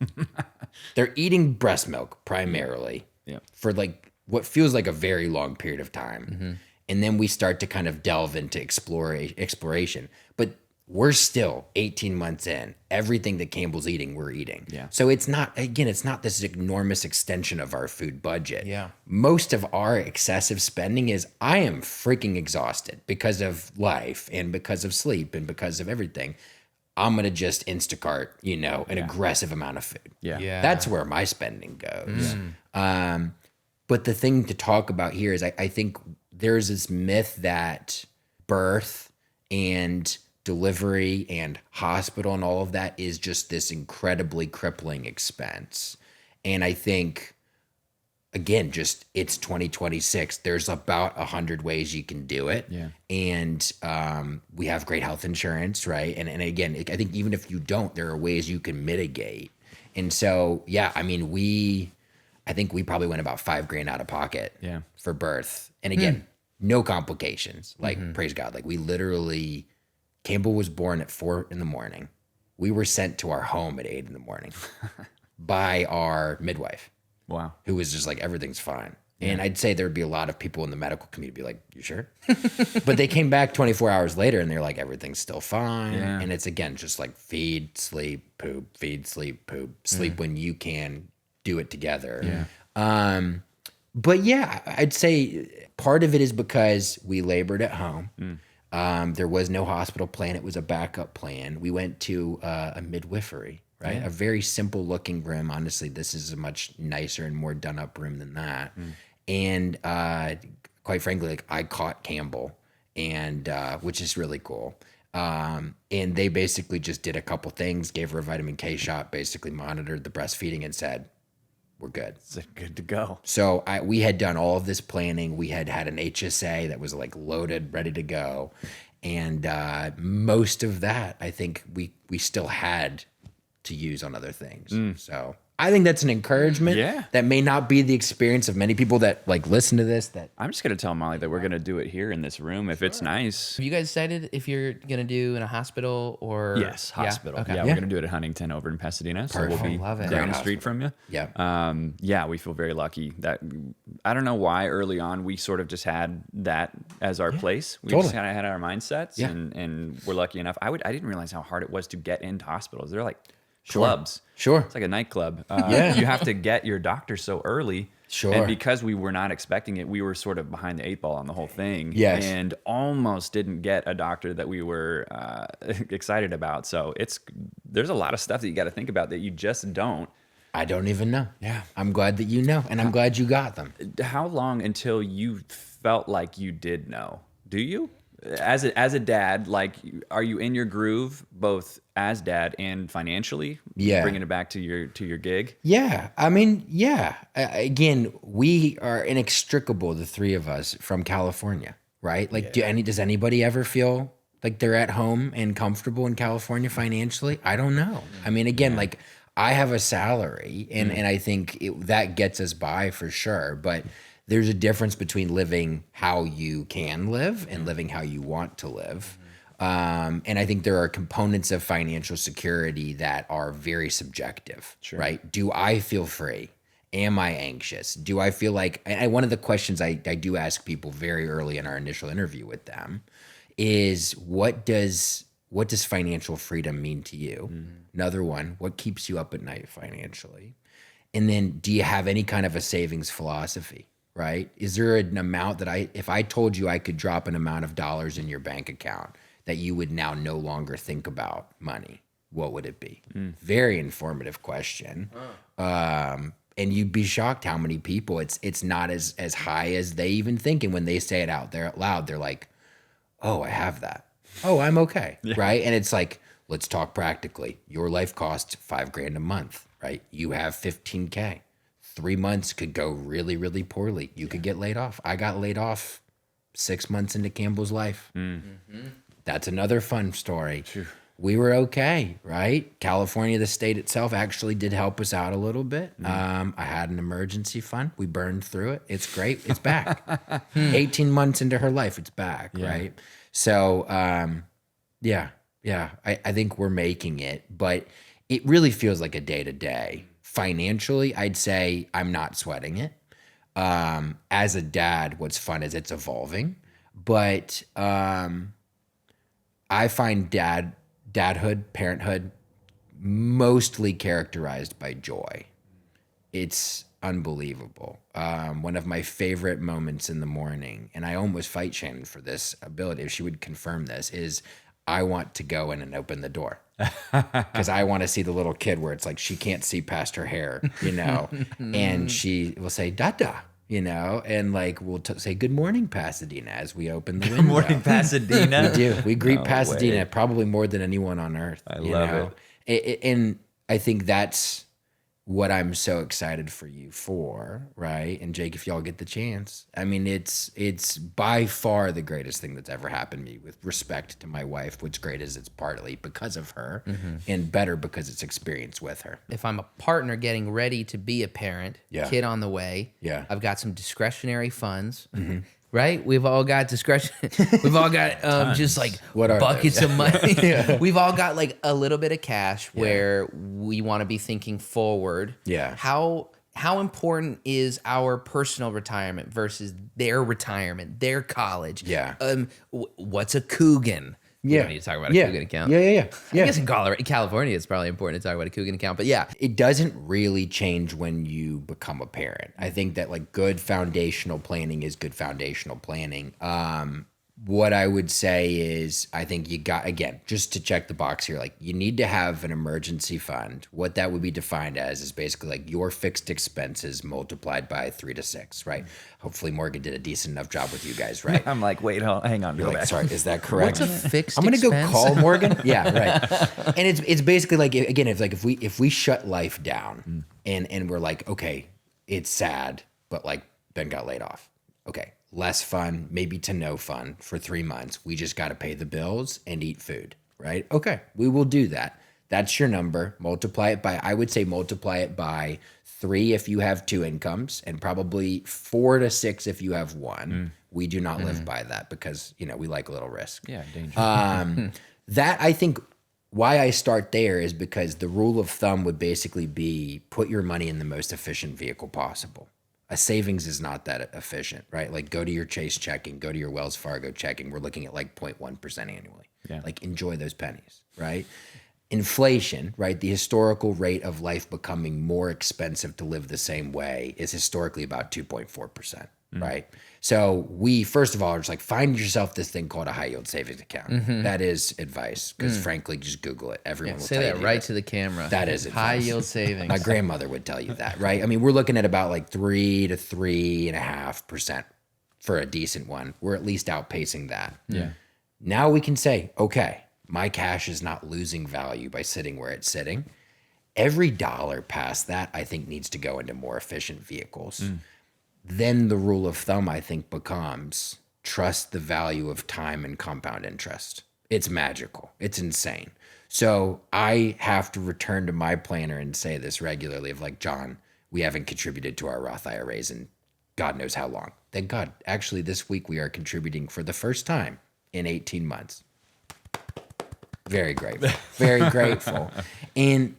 They're eating breast milk primarily for like what feels like a very long period of time. And then we start to kind of delve into exploration. But we're still 18 months in. Everything that Campbell's eating, we're eating. Yeah. So it's not this enormous extension of our food budget. Yeah. Most of our excessive spending is, I am freaking exhausted because of life and because of sleep and because of everything. I'm going to just Instacart, an aggressive amount of food. Yeah. That's where my spending goes. But the thing to talk about here is I think there's this myth that birth and delivery and hospital and all of that is just this incredibly crippling expense. And I think, again, just it's 2026. There's about 100 ways you can do it. Yeah. And we have great health insurance, right? And again, I think even if you don't, there are ways you can mitigate. And so, I mean, I think we probably went about $5,000 out of pocket for birth. And again, no complications. Like, praise God. Like, we literally, Campbell was born at 4 a.m. We were sent to our home at 8 a.m. by our midwife. Wow. Who was just like, everything's fine. Yeah. And I'd say there'd be a lot of people in the medical community be like, you sure? But they came back 24 hours later and they're like, everything's still fine. Yeah. And it's, again, just like feed, sleep, poop, feed, sleep, poop, sleep when you can, do it together. Yeah. But I'd say part of it is because we labored at home. There was no hospital plan. It was a backup plan. We went to a midwifery, right? A very simple looking room. Honestly, this is a much nicer and more done up room than that. And quite frankly, like, I caught Campbell, and which is really cool. And they basically just did a couple things, gave her a vitamin K shot, basically monitored the breastfeeding and said, we're good. It's good to go. So we had done all of this planning. We had an HSA that was like loaded, ready to go. And most of that, I think we still had to use on other things. So I think that's an encouragement. Yeah. That may not be the experience of many people that like listen to this. That I'm just going to tell Molly that we're going to do it here in this room if it's nice. Have you guys decided if you're going to do in a hospital or? Yes, hospital. Okay. Yeah, we're going to do it at Huntington over in Pasadena. So we'll be Love it. down Great the street from you. Yeah. Yeah, we feel very lucky that I don't know why early on we sort of just had that as our place. We just kind of had our mindsets and we're lucky enough. I didn't realize how hard it was to get into hospitals. They're like clubs. Sure. It's like a nightclub. Yeah. You have to get your doctor so early. Sure. And because we were not expecting it, we were sort of behind the 8 ball on the whole thing. Yes. And almost didn't get a doctor that we were excited about. So there's a lot of stuff that you got to think about that you just don't. I don't even know. Yeah. I'm glad that you know, and I'm glad you got them. How long until you felt like you did know? Do you? As a dad, like, are you in your groove both as dad and financially? Yeah. Bringing it back to your gig. Yeah. I mean, yeah. Again, we are inextricable, the three of us, from California, right? Like, does anybody ever feel like they're at home and comfortable in California financially? I don't know. I mean, again, like, I have a salary, and I think that gets us by for sure. But there's a difference between living how you can live and living how you want to live. And I think there are components of financial security that are very subjective, right? Do I feel free? Am I anxious? Do I feel like, and one of the questions I do ask people very early in our initial interview with them is, what does financial freedom mean to you? Another one, what keeps you up at night financially? And then, do you have any kind of a savings philosophy? Right? Is there an amount that if I told you I could drop an amount of dollars in your bank account that you would now no longer think about money, what would it be? Very informative question. And you'd be shocked how many people it's not as high as they even think. And when they say it out there out loud, they're like, oh, I have that. Oh, I'm okay. Right? And it's like, let's talk practically. Your life costs $5,000 a month, right? You have 15K. 3 months could go really, really poorly. You could get laid off. I got laid off 6 months into Campbell's life. That's another fun story. We were okay, right? California, the state itself, actually did help us out a little bit. I had an emergency fund. We burned through it. It's great. It's back. 18 months into her life, it's back, right? So, yeah. I think we're making it, but it really feels like a day-to-day. Financially, I'd say I'm not sweating it. As a dad, what's fun is it's evolving, but I find dadhood, parenthood, mostly characterized by joy. It's unbelievable. One of my favorite moments in the morning, and I almost fight Shannon for this ability, if she would confirm this, is I want to go in and open the door. Because I want to see the little kid where it's like she can't see past her hair, and she will say "Dada," and like we'll say "Good morning, Pasadena" as we open the window. Good morning, Pasadena. We do. We greet Pasadena probably more than anyone on earth. I love it. And I think that's what I'm so excited for you for, right? And Jake, if y'all get the chance, I mean, it's by far the greatest thing that's ever happened to me, with respect to my wife. What's great is it's partly because of her, and better because it's experience with her. If I'm a partner getting ready to be a parent, kid on the way, I've got some discretionary funds. Right? We've all got discretion. We've all got just like buckets of money. We've all got like a little bit of cash where we want to be thinking forward. Yeah. How important is our personal retirement versus their retirement, their college? Yeah. What's a Coogan? We don't need to talk about a Coogan account. Yeah. I guess in California, it's probably important to talk about a Coogan account. But yeah, it doesn't really change when you become a parent. I think that like good foundational planning is good foundational planning. what I would say is, I think you got, again, just to check the box here, like you need to have an emergency fund. What that would be defined as is basically like your fixed expenses multiplied by 3 to 6, right? Hopefully Morgan did a decent enough job with you guys, right? I'm like, wait, hang on. You're like, sorry, is that correct? What's a fixed I'm gonna expense? go call Morgan. Yeah, right. And it's basically like, again, it's like if we shut life down and we're like, okay, it's sad, but like Ben got laid off. Okay, less fun, maybe to no fun for 3 months. We just got to pay the bills and eat food, right? Okay, we will do that. That's your number. Multiply it by, I would say multiply it by 3 if you have 2 incomes, and probably 4 to 6 if you have 1. We do not live by that because, you know, we like a little risk. Yeah, danger. That, I think, why I start there is because the rule of thumb would basically be put your money in the most efficient vehicle possible. A savings is not that efficient, right? Like go to your Chase checking, go to your Wells Fargo checking. We're looking at like 0.1% annually. Yeah. Like enjoy those pennies, right? Inflation, right? The historical rate of life becoming more expensive to live the same way is historically about 2.4%, right? So we, first of all, are just like, find yourself this thing called a high yield savings account. That is advice, because frankly, just Google it. Everyone will Say tell that you right to the camera. That is high advice. yield savings. My grandmother would tell you that, right? I mean, we're looking at about like 3 to 3.5% for a decent one. We're at least outpacing that. Yeah. Now we can say, okay, my cash is not losing value by sitting where it's sitting. Every dollar past that, I think, needs to go into more efficient vehicles. Then the rule of thumb, I think, becomes trust the value of time and compound interest. It's magical. It's insane. So I have to return to my planner and say this regularly of like, John, we haven't contributed to our Roth IRAs in God knows how long. Thank God. Actually, this week we are contributing for the first time in 18 months. Very grateful. Very grateful. And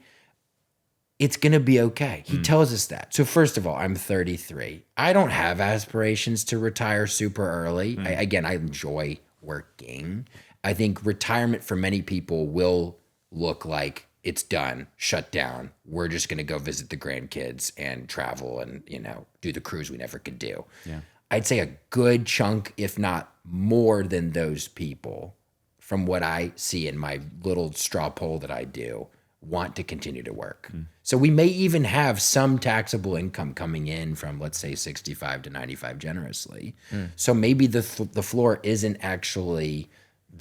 it's going to be okay. He tells us that. So first of all, I'm 33. I don't have aspirations to retire super early. I enjoy working. I think retirement for many people will look like it's done, shut down. We're just going to go visit the grandkids and travel and, you know, do the cruise we never could do. Yeah. I'd say a good chunk, if not more than those people, from what I see in my little straw poll that I do, want to continue to work. So we may even have some taxable income coming in from, let's say, 65 to 95 generously. So maybe the floor isn't actually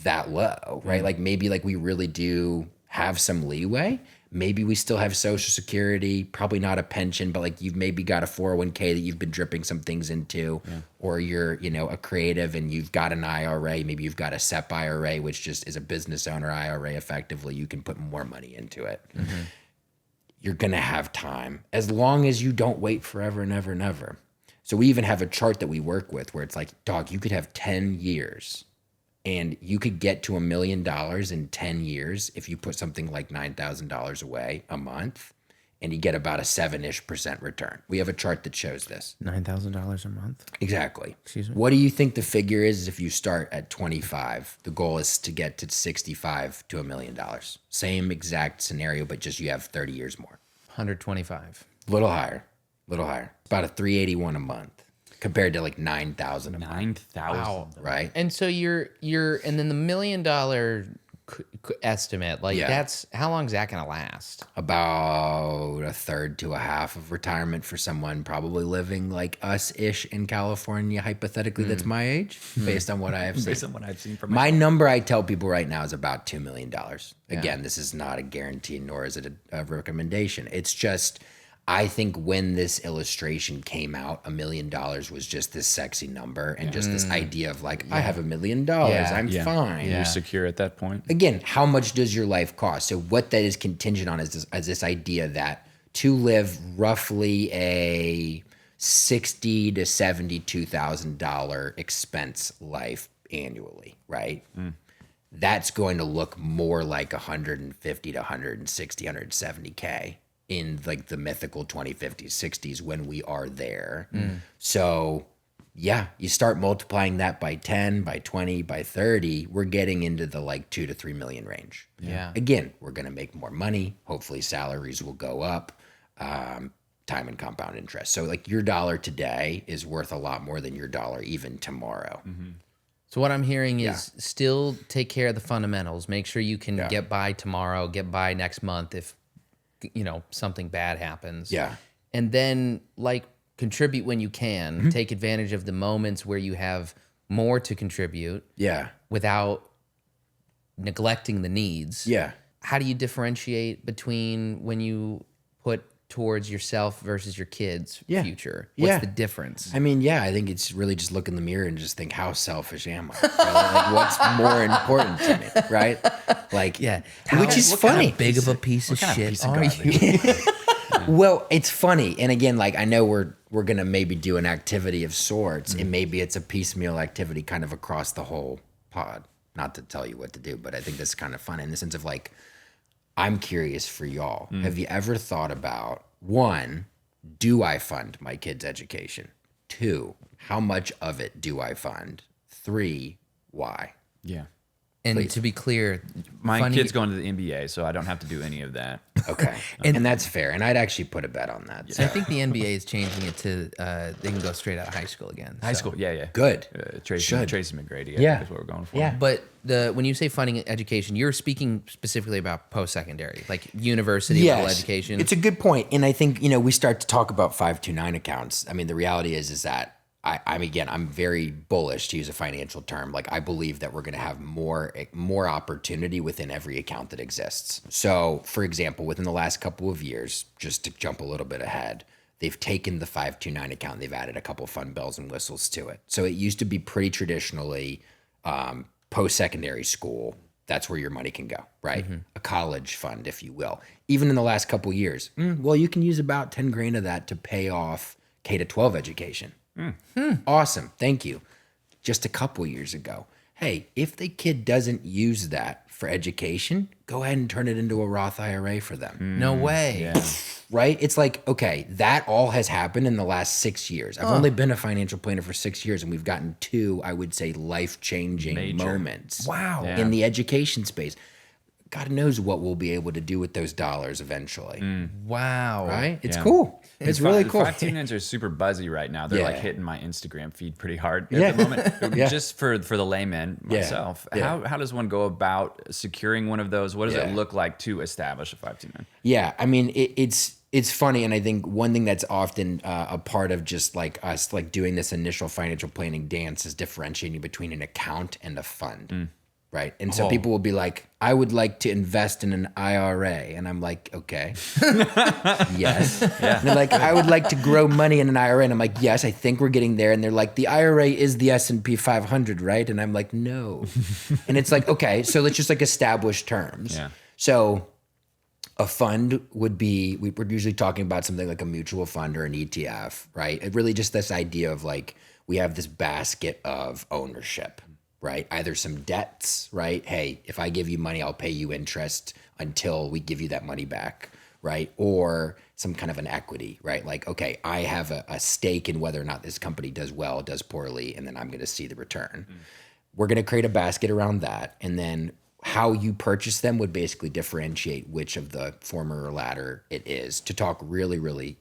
that low, right? Like maybe like we really do have some leeway. Maybe we still have Social Security, probably not a pension, but like you've maybe got a 401k that you've been dripping some things into, or you're, you know, a creative and you've got an IRA. Maybe you've got a SEP IRA, which just is a business owner IRA. Effectively, you can put more money into it. You're going to have time as long as you don't wait forever and ever and ever. So we even have a chart that we work with where it's like, dog, you could have 10 years and you could get to $1 million in 10 years if you put something like $9,000 away a month and you get about a 7-ish% return. We have a chart that shows this. $9,000 a month. Exactly. Excuse me? What do you think the figure is if you start at 25? The goal is to get to 65 to $1 million. Same exact scenario, but just you have 30 years more. 125. Little higher. About a 381 a month compared to like 9,000 a month. 9,000. Wow. Right? And so you're and then the $1 million estimate, like that's how long is that going to last? About a third to a half of retirement for someone probably living like us-ish in California, hypothetically, that's my age, based on what I have seen. Based on what I've seen from My number I tell people right now is about $2 million. Again, this is not a guarantee, nor is it a recommendation. It's just, I think when this illustration came out, $1 million was just this sexy number and just this idea of like, I have $1 million, I'm fine. You're secure at that point. Again, how much does your life cost? So what that is contingent on is this idea that to live roughly a $60,000 to $72,000 expense life annually, right? That's going to look more like 150 to 160, 170K in like the mythical 2050s, 60s when we are there. So yeah, you start multiplying that by 10, by 20, by 30, we're getting into the like 2 to 3 million range. Yeah. Again, we're going to make more money. Hopefully salaries will go up, time and compound interest. So like your dollar today is worth a lot more than your dollar even tomorrow. So what I'm hearing is still take care of the fundamentals. Make sure you can get by tomorrow, get by next month if something bad happens. Yeah. And then like contribute when you can. Take advantage of the moments where you have more to contribute. Yeah. Without neglecting the needs. Yeah. How do you differentiate between when you put towards yourself versus your kids' future? What's the difference? I mean, I think it's really just look in the mirror and just think, how selfish am I? Right? Like, what's more important to me, right? Like, which is funny. How big of a piece of shit are you? Well, it's funny, and again, like I know we're gonna maybe do an activity of sorts, and maybe it's a piecemeal activity, kind of across the whole pod. Not to tell you what to do, but I think this is kind of fun in the sense of like, I'm curious for y'all. Have you ever thought about, 1, do I fund my kids' education? 2, how much of it do I fund? 3, why? Yeah. And to be clear, my kid's going to the NBA, so I don't have to do any of that. Okay. and that's fair. And I'd actually put a bet on that. So I think the NBA is changing it to they can go straight out of high school again. High school, yeah. Good. Tracy McGrady, is what we're going for. Yeah. But when you say funding education, you're speaking specifically about post-secondary, like university level education. It's a good point. And I think, we start to talk about 529 accounts. I mean, the reality is that I'm very bullish, to use a financial term. Like, I believe that we're going to have more opportunity within every account that exists. So, for example, within the last couple of years, just to jump a little bit ahead, they've taken the 529 account, they've added a couple fun bells and whistles to it. So it used to be pretty traditionally post-secondary school. That's where your money can go, right? A college fund, if you will. Even in the last couple of years, well, you can use about 10 grand of that to pay off K-12 education. Awesome. Thank you. Just a couple years ago, hey, if the kid doesn't use that for education, go ahead and turn it into a Roth IRA for them. No way. Yeah. Right? It's like, okay, that all has happened in the last 6 years. I've only been a financial planner for 6 years, and we've gotten 2, I would say, life-changing moments in the education space. God knows what we'll be able to do with those dollars eventually. Wow. Right? It's cool. It's really cool. 529s are super buzzy right now. They're like hitting my Instagram feed pretty hard at the moment. Just for the layman, myself, how does one go about securing one of those? What does it look like to establish a 529? Yeah, I mean, it's funny, and I think one thing that's often a part of just like us, like doing this initial financial planning dance, is differentiating between an account and a fund. Right. And so people will be like, I would like to invest in an IRA. And I'm like, okay. Yes. And they're like, I would like to grow money in an IRA. And I'm like, yes, I think we're getting there. And they're like, the IRA is the S&P 500, right? And I'm like, no. And it's like, okay, so let's just like establish terms. Yeah. So a fund would be, we're usually talking about something like a mutual fund or an ETF, right? It really just this idea of like, we have this basket of ownership. Right? Either some debts, right? Hey, if I give you money, I'll pay you interest until we give you that money back, right? Or some kind of an equity, right? Like, okay, I have a stake in whether or not this company does well, does poorly, and then I'm going to see the return. We're going to create a basket around that. And then how you purchase them would basically differentiate which of the former or latter it is, to talk really, really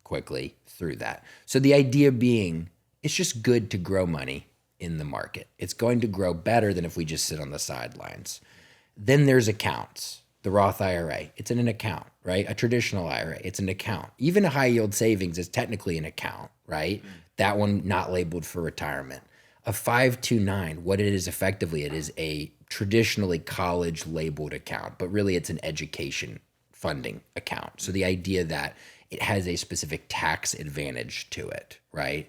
quickly through that. So the idea being, it's just good to grow money in the market. It's going to grow better than if we just sit on the sidelines. Then there's accounts. The Roth IRA, it's in an account, right? A traditional IRA, it's an account. Even a high yield savings is technically an account, right? That one not labeled for retirement. A 529, what it is effectively, it is a traditionally college labeled account, but really it's an education funding account. So the idea that it has a specific tax advantage to it, right?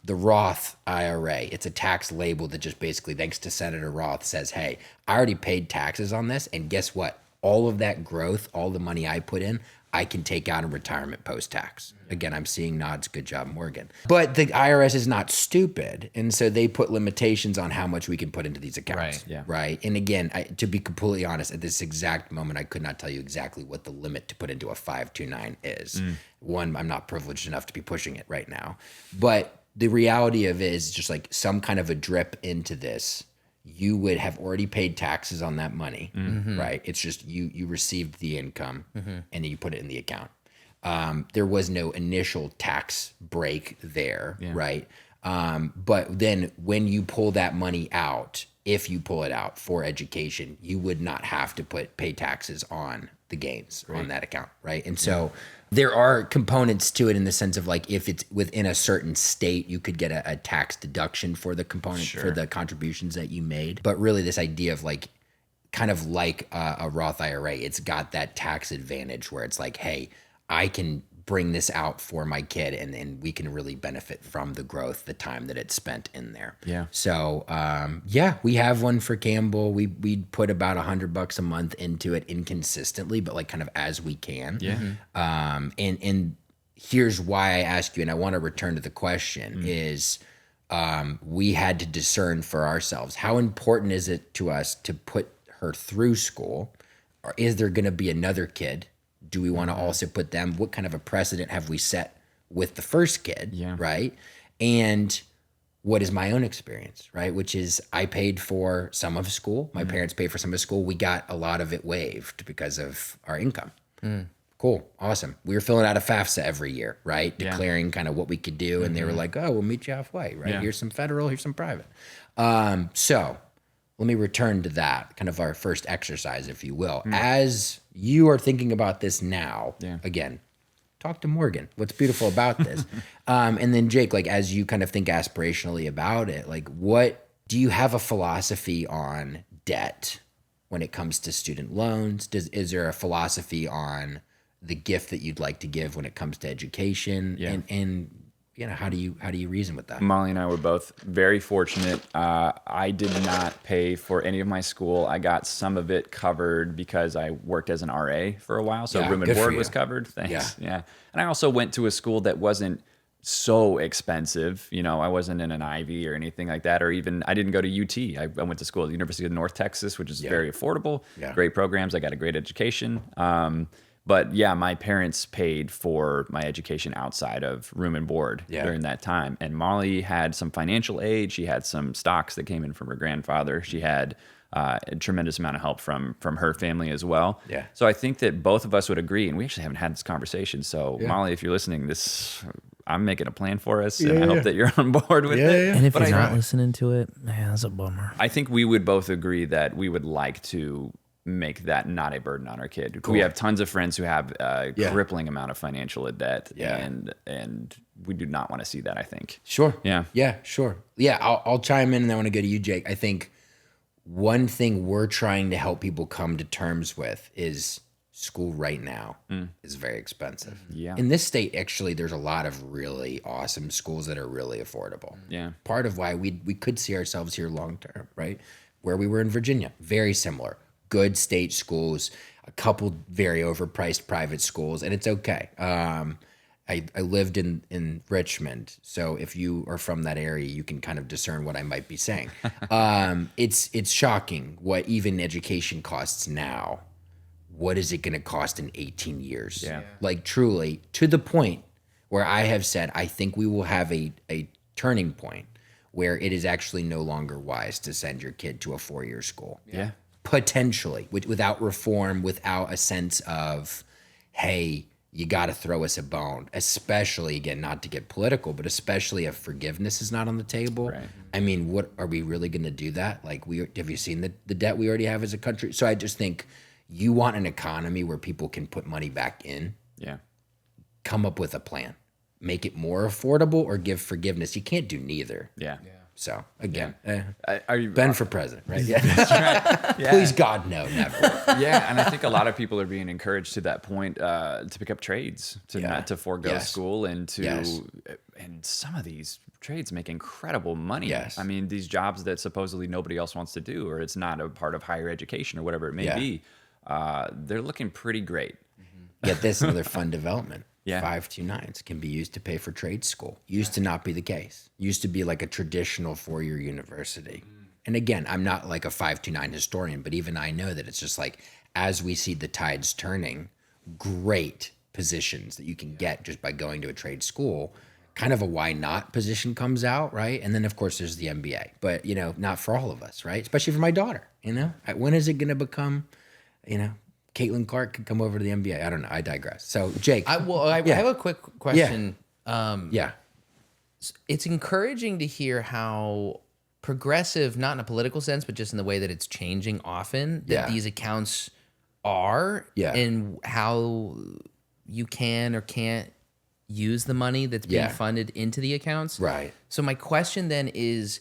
The Roth IRA, it's a tax label that just basically, thanks to Senator Roth, says, hey, I already paid taxes on this, and guess what? All of that growth, all the money I put in, I can take out in retirement post-tax. Again, I'm seeing nods. Good job, Morgan. But the IRS is not stupid, and so they put limitations on how much we can put into these accounts. Right? And again, to be completely honest, at this exact moment, I could not tell you exactly what the limit to put into a 529 is. One, I'm not privileged enough to be pushing it right now. But the reality of it is just like some kind of a drip into this. You would have already paid taxes on that money, right? It's just you received the income and then you put it in the account. There was no initial tax break there, right? But then when you pull that money out, if you pull it out for education, you would not have to pay taxes on the gains on that account, right? And so there are components to it in the sense of like if it's within a certain state, you could get a tax deduction for the component for the contributions that you made. But really, this idea of like kind of like a Roth IRA, it's got that tax advantage where it's like, hey, I can bring this out for my kid and we can really benefit from the growth, the time that it's spent in there. Yeah. So, we have one for Campbell. We put about $100 a month into it inconsistently, but like kind of as we can. Yeah. And here's why I ask you, and I want to return to the question is, we had to discern for ourselves, how important is it to us to put her through school? Or is there going to be another kid? Do we want to also put them? What kind of a precedent have we set with the first kid? Yeah. Right. And what is my own experience? Right. Which is I paid for some of school. My parents paid for some of school. We got a lot of it waived because of our income. Cool. Awesome. We were filling out a FAFSA every year, right? Declaring kind of what we could do. And they were like, oh, we'll meet you halfway, right? Yeah. Here's some federal, here's some private. So let me return to that, kind of our first exercise, if you will. As you are thinking about this now, again, talk to Morgan. What's beautiful about this? And then Jake, like as you kind of think aspirationally about it, like what do you have a philosophy on debt when it comes to student loans? Is there a philosophy on the gift that you'd like to give when it comes to education? Yeah. And you know, how do you reason with that? Molly and I were both very fortunate. I did not pay for any of my school. I got some of it covered because I worked as an RA for a while. So room and good for board you. was covered. Thanks. Yeah. Yeah. And I also went to a school that wasn't so expensive. You know, I wasn't in an Ivy or anything like that, or even I didn't go to UT. I went to school at the University of North Texas, which is very affordable, great programs. I got a great education. But yeah, my parents paid for my education outside of room and board during that time. And Molly had some financial aid. She had some stocks that came in from her grandfather. She had a tremendous amount of help from her family as well. Yeah. So I think that both of us would agree, and we actually haven't had this conversation. So Molly, if you're listening, I'm making a plan for us, and I hope that you're on board with it. And if you're not listening to it, man, that's a bummer. I think we would both agree that we would like to make that not a burden on our kid. Cool. We have tons of friends who have a crippling amount of financial debt, and we do not want to see that, I think. Sure. Yeah. Yeah, sure. Yeah, I'll chime in and I want to go to you, Jake. I think one thing we're trying to help people come to terms with is school right now is very expensive. Yeah. In this state, actually, there's a lot of really awesome schools that are really affordable. Yeah. Part of why we could see ourselves here long term, right? Where we were in Virginia, very similar. Good state schools, a couple very overpriced private schools, and it's okay. I lived in Richmond, so if you are from that area, you can kind of discern what I might be saying. It's shocking what even education costs now. What is it going to cost in 18 years? Yeah. Like truly, to the point where I have said, I think we will have a turning point where it is actually no longer wise to send your kid to a 4-year school. Yeah. Potentially, without reform, without a sense of, hey, you got to throw us a bone, especially, again, not to get political, but especially if forgiveness is not on the table. Right. I mean, what are we really going to do that? Like, have you seen the debt we already have as a country? So I just think you want an economy where people can put money back in. Yeah. Come up with a plan. Make it more affordable or give forgiveness. You can't do neither. Yeah. So again, Are you Ben for president, right? Yeah. That's right. Yeah. Please, God, no, never. Yeah, and I think a lot of people are being encouraged to that point to pick up trades, to not to forego school, and to and some of these trades make incredible money. Yes. I mean, these jobs that supposedly nobody else wants to do, or it's not a part of higher education or whatever it may be, they're looking pretty great. Yet this another fun development. Yeah. 529s can be used to pay for trade school. Used to not be the case. Used to be like a traditional 4-year university. And again, I'm not like a 529 historian, but even I know that it's just like, as we see the tides turning, great positions that you can get just by going to a trade school, kind of a why not position comes out, right? And then of course there's the MBA, but you know, not for all of us, right? Especially for my daughter, you know? When is it going to become, you know, Caitlin Clark could come over to the NBA. I don't know. I digress. So Jake, I have a quick question. yeah. It's encouraging to hear how progressive, not in a political sense, but just in the way that it's changing often, that these accounts are and how you can or can't use the money that's being funded into the accounts. Right. So my question then is,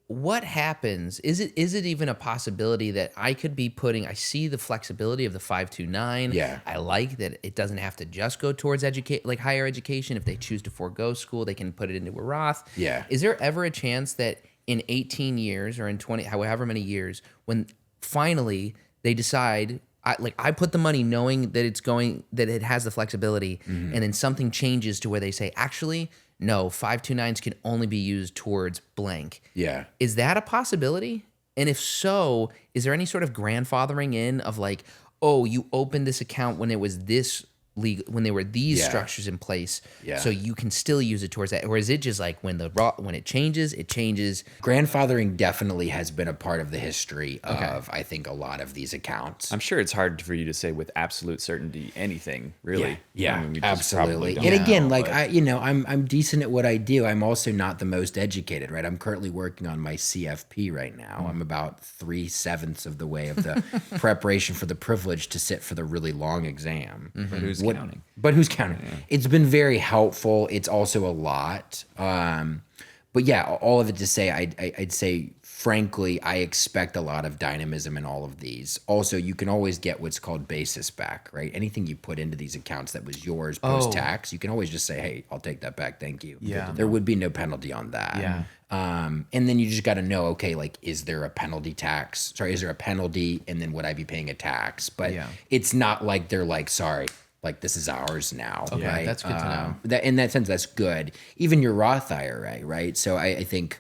what happens? Is it even a possibility that I could be I see the flexibility of the 529. Yeah. I like that it doesn't have to just go towards higher education. If they choose to forego school, they can put it into a Roth. Yeah. Is there ever a chance that in 18 years or in 20, however many years, when finally they decide, I put the money knowing that that it has the flexibility, and then something changes to where they say, actually, no, 529s can only be used towards blank. Yeah. Is that a possibility? And if so, is there any sort of grandfathering in of like, oh, you opened this account when it was this legal, when there were these structures in place, so you can still use it towards that? Or is it just like when it changes, it changes? Grandfathering definitely has been a part of the history of, I think, a lot of these accounts. I'm sure it's hard for you to say with absolute certainty anything, really. Yeah, I mean, we just absolutely. probably And don't again, know, like but- I'm decent at what I do. I'm also not the most educated, right? I'm currently working on my CFP right now. I'm about 3/7 of the way of the preparation for the privilege to sit for the really long exam. But who's counting? But who's counting? Yeah. It's been very helpful. It's also a lot. But yeah, all of it to say, I'd say, frankly, I expect a lot of dynamism in all of these. Also, you can always get what's called basis back, right? Anything you put into these accounts that was yours post-tax, you can always just say, hey, I'll take that back. Thank you. Yeah. There would be no penalty on that. Yeah. And then you just got to know, okay, like, is there a penalty tax? Sorry, is there a penalty? And then would I be paying a tax? But it's not like they're like, sorry, like this is ours now. Okay, right? that's good to know. That in that sense, that's good. Even your Roth IRA, right? So I think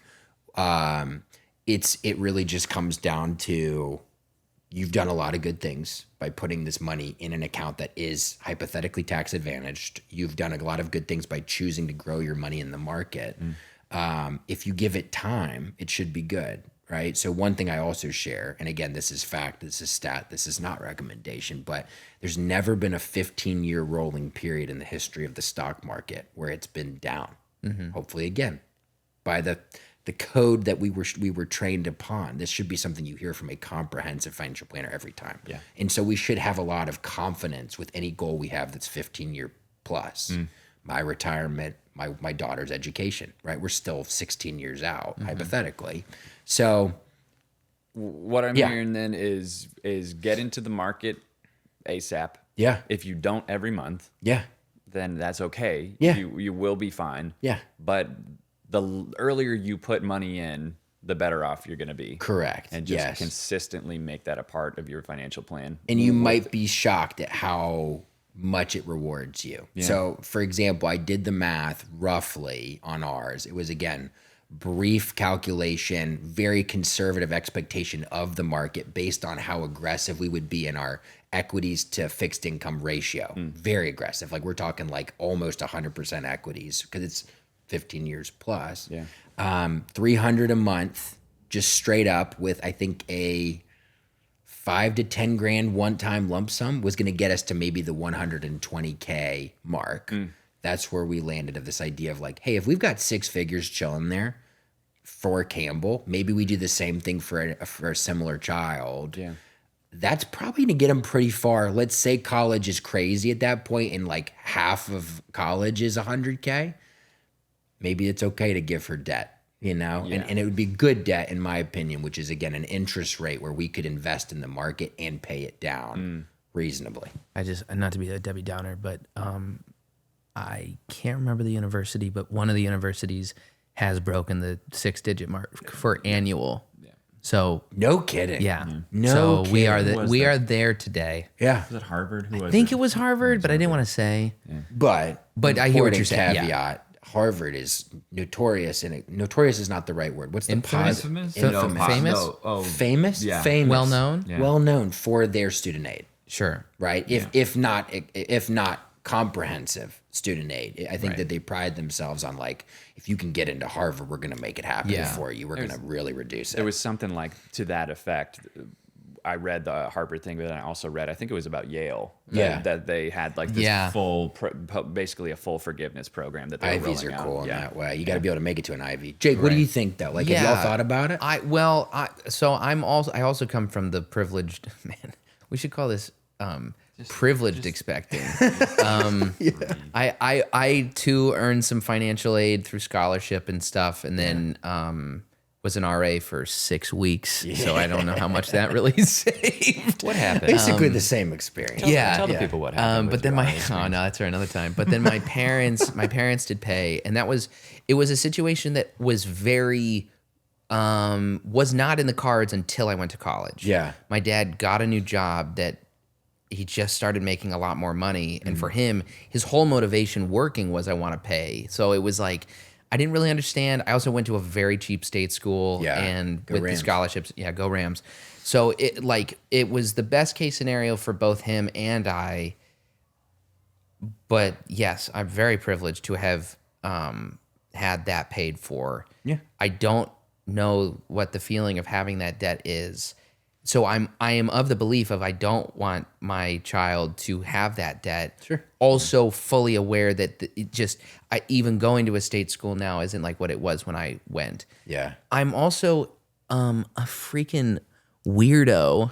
it really just comes down to you've done a lot of good things by putting this money in an account that is hypothetically tax advantaged. You've done a lot of good things by choosing to grow your money in the market. If you give it time, it should be good, right? So one thing I also share, and again, this is fact, this is stat, this is not recommendation, but there's never been a 15-year rolling period in the history of the stock market where it's been down. Hopefully, again, by the code that we were trained upon. This should be something you hear from a comprehensive financial planner every time. Yeah. And so we should have a lot of confidence with any goal we have that's 15-year plus. My retirement, my daughter's education, right? We're still 16 years out, hypothetically. So what I'm hearing then is get into the market ASAP. Yeah. If you don't every month, then that's okay. Yeah. You will be fine. Yeah. But the earlier you put money in, the better off you're going to be. Correct. And just consistently make that a part of your financial plan. And you might be shocked at how much it rewards you. Yeah. So, for example, I did the math roughly on ours. It was, again, brief calculation, very conservative expectation of the market based on how aggressive we would be in our equities to fixed income ratio. Very aggressive. Like we're talking like almost 100% equities because it's 15 years plus. Yeah. 300 a month, just straight up with, I think, a 5 to 10 grand one-time lump sum was going to get us to maybe the 120K mark. That's where we landed of this idea of like, hey, if we've got 6 figures chilling there for Campbell, maybe we do the same thing for a similar child. Yeah. That's probably to get them pretty far. Let's say college is crazy at that point and like half of college is 100K. Maybe it's okay to give her debt, you know? Yeah. And it would be good debt, in my opinion, which is, again, an interest rate where we could invest in the market and pay it down reasonably. I just, not to be a Debbie Downer, but I can't remember the university, but one of the universities has broken the 6-digit mark for annual. Yeah. So no kidding. Yeah. No so kidding. we are there today. Yeah. Was it Harvard? I think it was Harvard, but I didn't want to say. Yeah. But I hear what you're saying. Caveat. Yeah. Harvard is notorious, and notorious is not the right word. What's the infamous? Infamous? Famous? No, famous? Yeah. Famous. Well known? Yeah. Well known for their student aid. Sure. Right? If not comprehensive student aid. I think that they pride themselves on like, if you can get into Harvard, we're going to make it happen for you. We're going to really reduce it. There was something like to that effect. I read the Harvard thing, but then I also read, I think it was about Yale. Yeah. That they had like this Yeah. basically a full forgiveness program that they were Ivies rolling are out. cool in Yeah. that way. You got to be able to make it to an Ivy. Jake, what do you think though? Like, have y'all thought about it? I also come from the privileged man. We should call this privileged expecting. I too earned some financial aid through scholarship and stuff, and then was an RA for 6 weeks. So I don't know how much that really saved. What happened? Basically the same experience. Tell the people what happened. But then that's for another time. But then my parents did pay, and it was a situation that was very was not in the cards until I went to college. Yeah. My dad got a new job that he just started making a lot more money, and for him, his whole motivation working was I want to pay. So it was like I didn't really understand. I also went to a very cheap state school, and Go with Rams. the scholarships, go Rams. So it was the best case scenario for both him and I. But yes, I'm very privileged to have had that paid for. Yeah. I don't know what the feeling of having that debt is. So I am of the belief of I don't want my child to have that debt. Sure. Also fully aware that even going to a state school now isn't like what it was when I went. Yeah. I'm also a freaking weirdo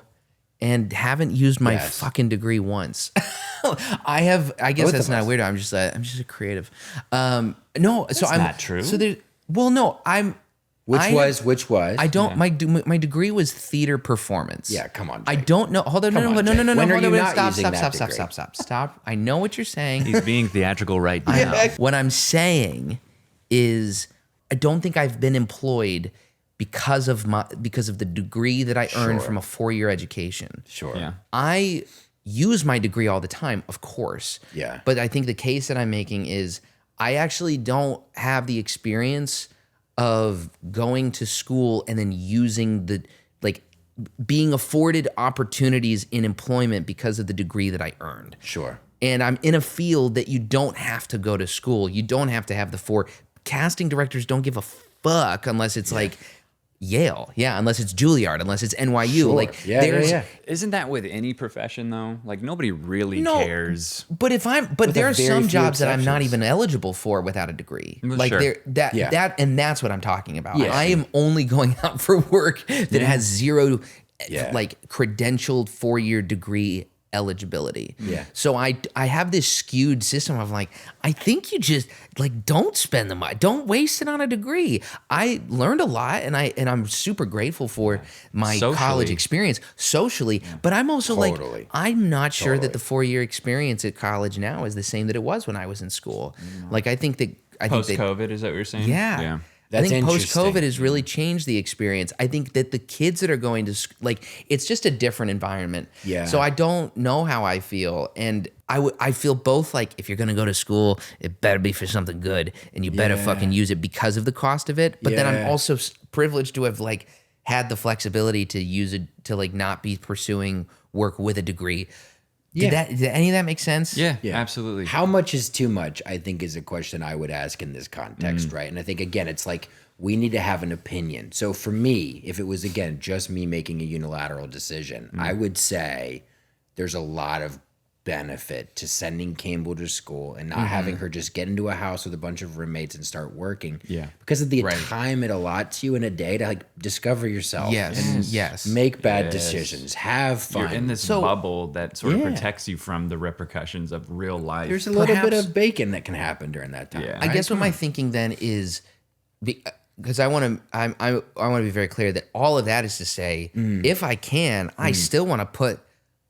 and haven't used my fucking degree once. I guess Both that's of not us. weirdo. I'm just a creative. No, so I'm not true. So there. Well, no, Which was? I don't. My degree was theater performance. Yeah, come on, I Jake. don't know. Hold on. Come No. on, When Jake. When are hold you on, not Stop. using that degree? Stop. I know what you're saying. He's being theatrical right now. What I'm saying is, I don't think I've been employed because of the degree that I earned from a 4-year education. Sure. Yeah. I use my degree all the time, of course. Yeah. But I think the case that I'm making is I actually don't have the experience of going to school and then using being afforded opportunities in employment because of the degree that I earned. Sure. And I'm in a field that you don't have to go to school. You don't have to have the 4. Casting directors don't give a fuck unless it's like Yale. Yeah, unless it's Juilliard, unless it's NYU. Sure. Like Yeah. Isn't that with any profession though? Like nobody really cares. But there are very some few jobs that I'm not exceptions. even eligible for without a degree. Like sure. and that's what I'm talking about. Yeah. I am only going out for work that has zero Yeah. credentialed 4-year degree eligibility. Yeah. So I have this skewed system of I think you just don't spend the money, don't waste it on a degree. I learned a lot and I'm super grateful for my Socially. college experience socially, but I'm also Totally. I'm not sure that the 4-year experience at college now is the same that it was when I was in school. I think that Post COVID, is that what you're saying? yeah. Yeah. I That's think interesting. post-COVID has really changed the experience. I think that the kids that are going to it's just a different environment. Yeah. So I don't know how I feel, and I feel both if you're going to go to school, it better be for something good, and you better fucking use it because of the cost of it. But then I'm Yeah. also privileged to have had the flexibility to use it to not be pursuing work with a degree. Did any of that make sense? Yeah, absolutely. How much is too much, I think, is a question I would ask in this context, Mm. right? And I think, again, it's we need to have an opinion. So for me, if it was, again, just me making a unilateral decision, Mm. I would say there's a lot of benefit to sending Campbell to school and not having her just get into a house with a bunch of roommates and start working. Yeah. Because of the time it allots you in a day to discover yourself. Yes. And Yes. make bad decisions. Have fun. You're in this bubble that sort of protects you from the repercussions of real life. There's a little bit Perhaps- of bacon that can happen during that time. Yeah. I guess what my thinking then is, because I want to be very clear that all of that is to say, if I can, I still want to put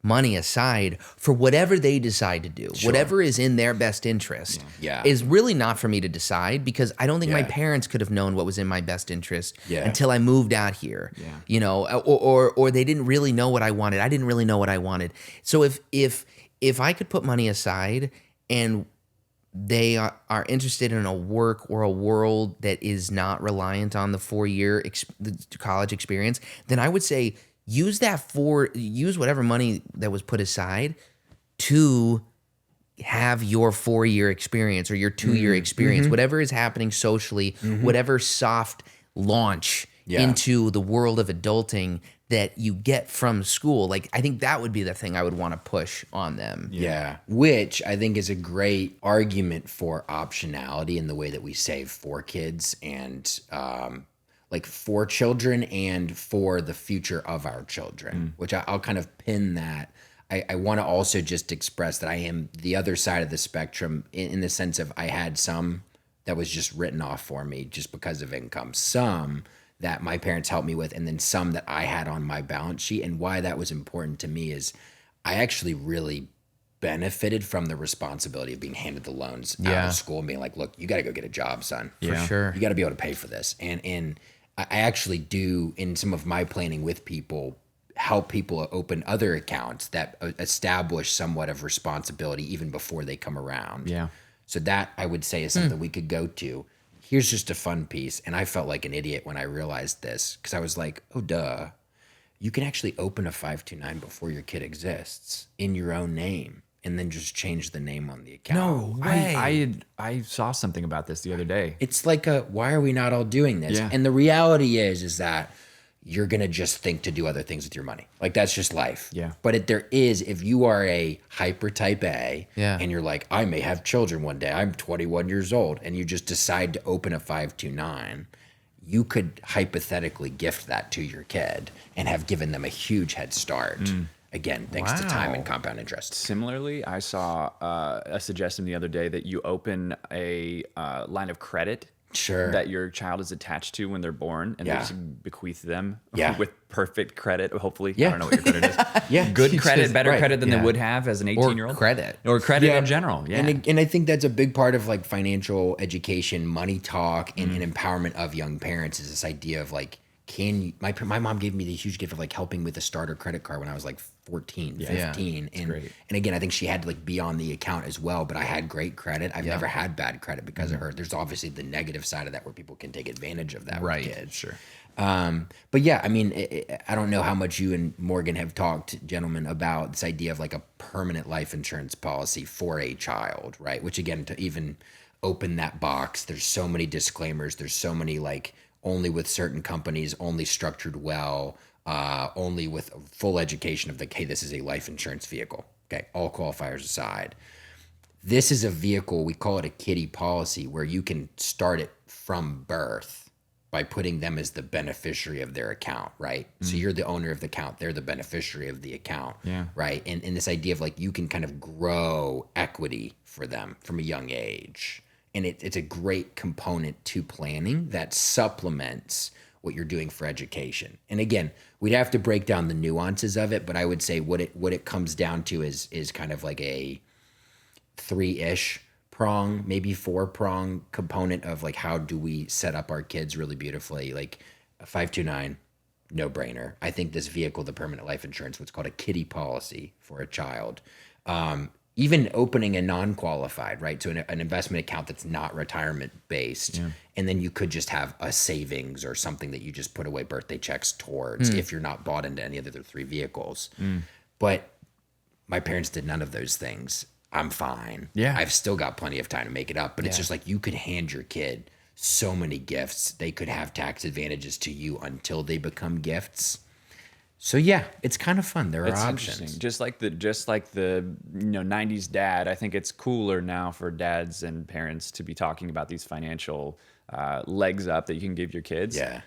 money aside for whatever they decide to do, whatever is in their best interest. Yeah. Is really not for me to decide, because I don't think my Yeah. parents could have known what was in my best interest Yeah. until I moved out here. Yeah. You know, or they didn't really know what I wanted. I didn't really know what I wanted. So if I could put money aside and they are interested in a work or a world that is not reliant on the 4-year college experience, then I would say use whatever money that was put aside to have your 4-year experience or your 2-year experience, whatever is happening socially, whatever soft launch into the world of adulting that you get from school. Like, I think that would be the thing I would want to push on them. Yeah. Which I think is a great argument for optionality in the way that we save for kids and like for children and for the future of our children, which I'll kind of pin that. I want to also just express that I am the other side of the spectrum in the sense of I had some that was just written off for me just because of income, some that my parents helped me with, and then some that I had on my balance sheet. And why that was important to me is I actually really benefited from the responsibility of being handed the loans out of school and being like, look, you got to go get a job, son. For sure. You got to be able to pay for this. And I actually do, in some of my planning with people, help people open other accounts that establish somewhat of responsibility even before they come around. Yeah. So that I would say is something we could go to. Here's just a fun piece. And I felt like an idiot when I realized this because I was like, oh, duh. You can actually open a 529 before your kid exists in your own name and then just change the name on the account. No way. I saw something about this the other day. It's like why are we not all doing this? Yeah. And the reality is that you're going to just think to do other things with your money. Like that's just life. Yeah. But if you are a hyper type A and you're like, I may have children one day, I'm 21 years old, and you just decide to open a 529, you could hypothetically gift that to your kid and have given them a huge head start. Again, thanks to time and compound interest. Similarly, I saw a suggestion the other day that you open a line of credit that your child is attached to when they're born, and they just bequeath them with perfect credit, hopefully. I don't know what your credit is. Good credit, better credit than they would have as an 18-year-old. Or credit in general. And I think that's a big part of like financial education, money talk, and empowerment of young parents is this idea of like, my mom gave me the huge gift of like helping with a starter credit card when I was like 14, 15. And again, I think she had to like be on the account as well, but I had great credit. I've never had bad credit because of her. There's obviously the negative side of that where people can take advantage of that with kids. Sure. But yeah, I mean, I don't know how much you and Morgan have talked, gentlemen, about this idea of like a permanent life insurance policy for a child, right? Which again, to even open that box, there's so many disclaimers. There's so many like only with certain companies, only structured well, only with full education of like, hey, this is a life insurance vehicle. Okay, all qualifiers aside. This is a vehicle, we call it a kiddie policy, where you can start it from birth by putting them as the beneficiary of their account, right? So you're the owner of the account, they're the beneficiary of the account, right? And this idea of like you can kind of grow equity for them from a young age. And it's a great component to planning that supplements what you're doing for education. And again, we'd have to break down the nuances of it, but I would say what it comes down to is kind of like a 3-ish prong, maybe 4-prong component of like how do we set up our kids really beautifully. Like a 529, no brainer. I think this vehicle, the permanent life insurance, what's called a kiddie policy for a child, even opening a non-qualified, right? So an investment account that's not retirement based. And then you could just have a savings or something that you just put away birthday checks towards if you're not bought into any of the other 3 vehicles. But my parents did none of those things. I'm fine. I've still got plenty of time to make it up, but it's just like you could hand your kid so many gifts. They could have tax advantages to you until they become gifts. So yeah, it's kind of fun. There are options. Just like the 90s dad, I think it's cooler now for dads and parents to be talking about these financial legs up that you can give your kids. A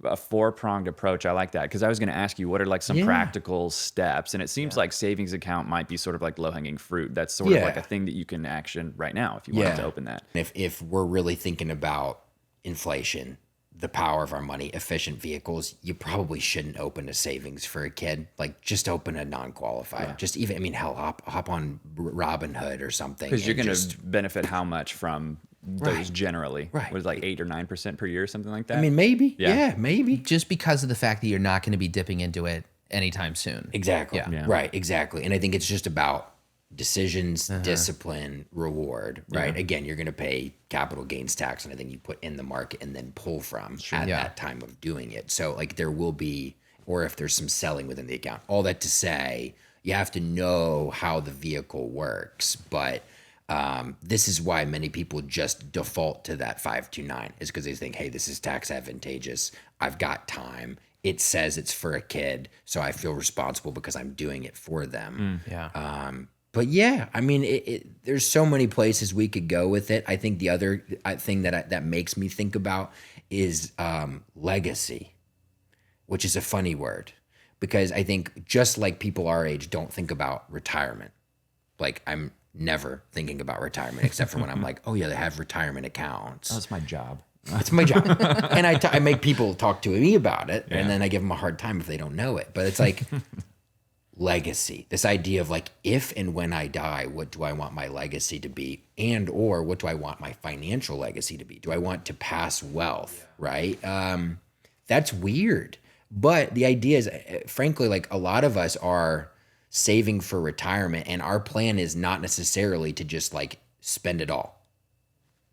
4-pronged approach. I like that because I was going to ask you what are like some practical steps, and it seems like savings account might be sort of like low-hanging fruit. That's sort of like a thing that you can action right now if you wanted to open that. If we're really thinking about inflation, the power of our money, efficient vehicles, you probably shouldn't open a savings for a kid. Like just open a non-qualified. Just even, I mean, hell, hop on Robinhood or something. Because you're going to benefit how much from those generally? Was it like 8 or 9% per year, something like that? I mean, maybe. Yeah, maybe. Just because of the fact that you're not going to be dipping into it anytime soon. Exactly. Right, exactly. And I think it's just about decisions, discipline, reward, right? Again, you're going to pay capital gains tax on anything you put in the market and then pull from at that time of doing it. So like there will be, or if there's some selling within the account, all that to say, you have to know how the vehicle works. But this is why many people just default to that 529 is because they think, hey, this is tax advantageous. I've got time. it says it's for a kid, so I feel responsible because I'm doing it for them. Yeah. But yeah, I mean, there's so many places we could go with it. I think the other thing that makes me think about is legacy, which is a funny word, because I think just like people our age don't think about retirement. Like I'm never thinking about retirement except for when I'm like, oh yeah, they have retirement accounts. That's my job. It's my job. And I make people talk to me about it, and then I give them a hard time if they don't know it. But it's like legacy, this idea of like, if and when I die, what do I want my legacy to be? And or what do I want my financial legacy to be? Do I want to pass wealth, right? That's weird. But the idea is, frankly, like a lot of us are saving for retirement, and our plan is not necessarily to just like spend it all.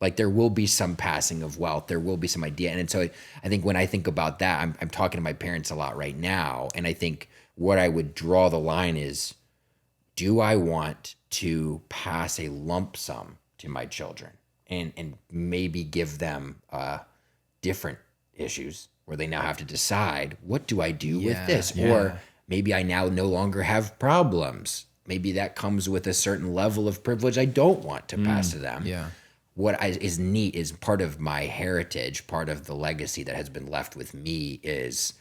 Like there will be some passing of wealth, there will be some idea. And so I think when I think about that, I'm talking to my parents a lot right now. And I think what I would draw the line is, do I want to pass a lump sum to my children and maybe give them different issues where they now have to decide, what do I do with this? Or maybe I now no longer have problems. Maybe that comes with a certain level of privilege I don't want to pass to them. Yeah. What is neat is part of my heritage, part of the legacy that has been left with me is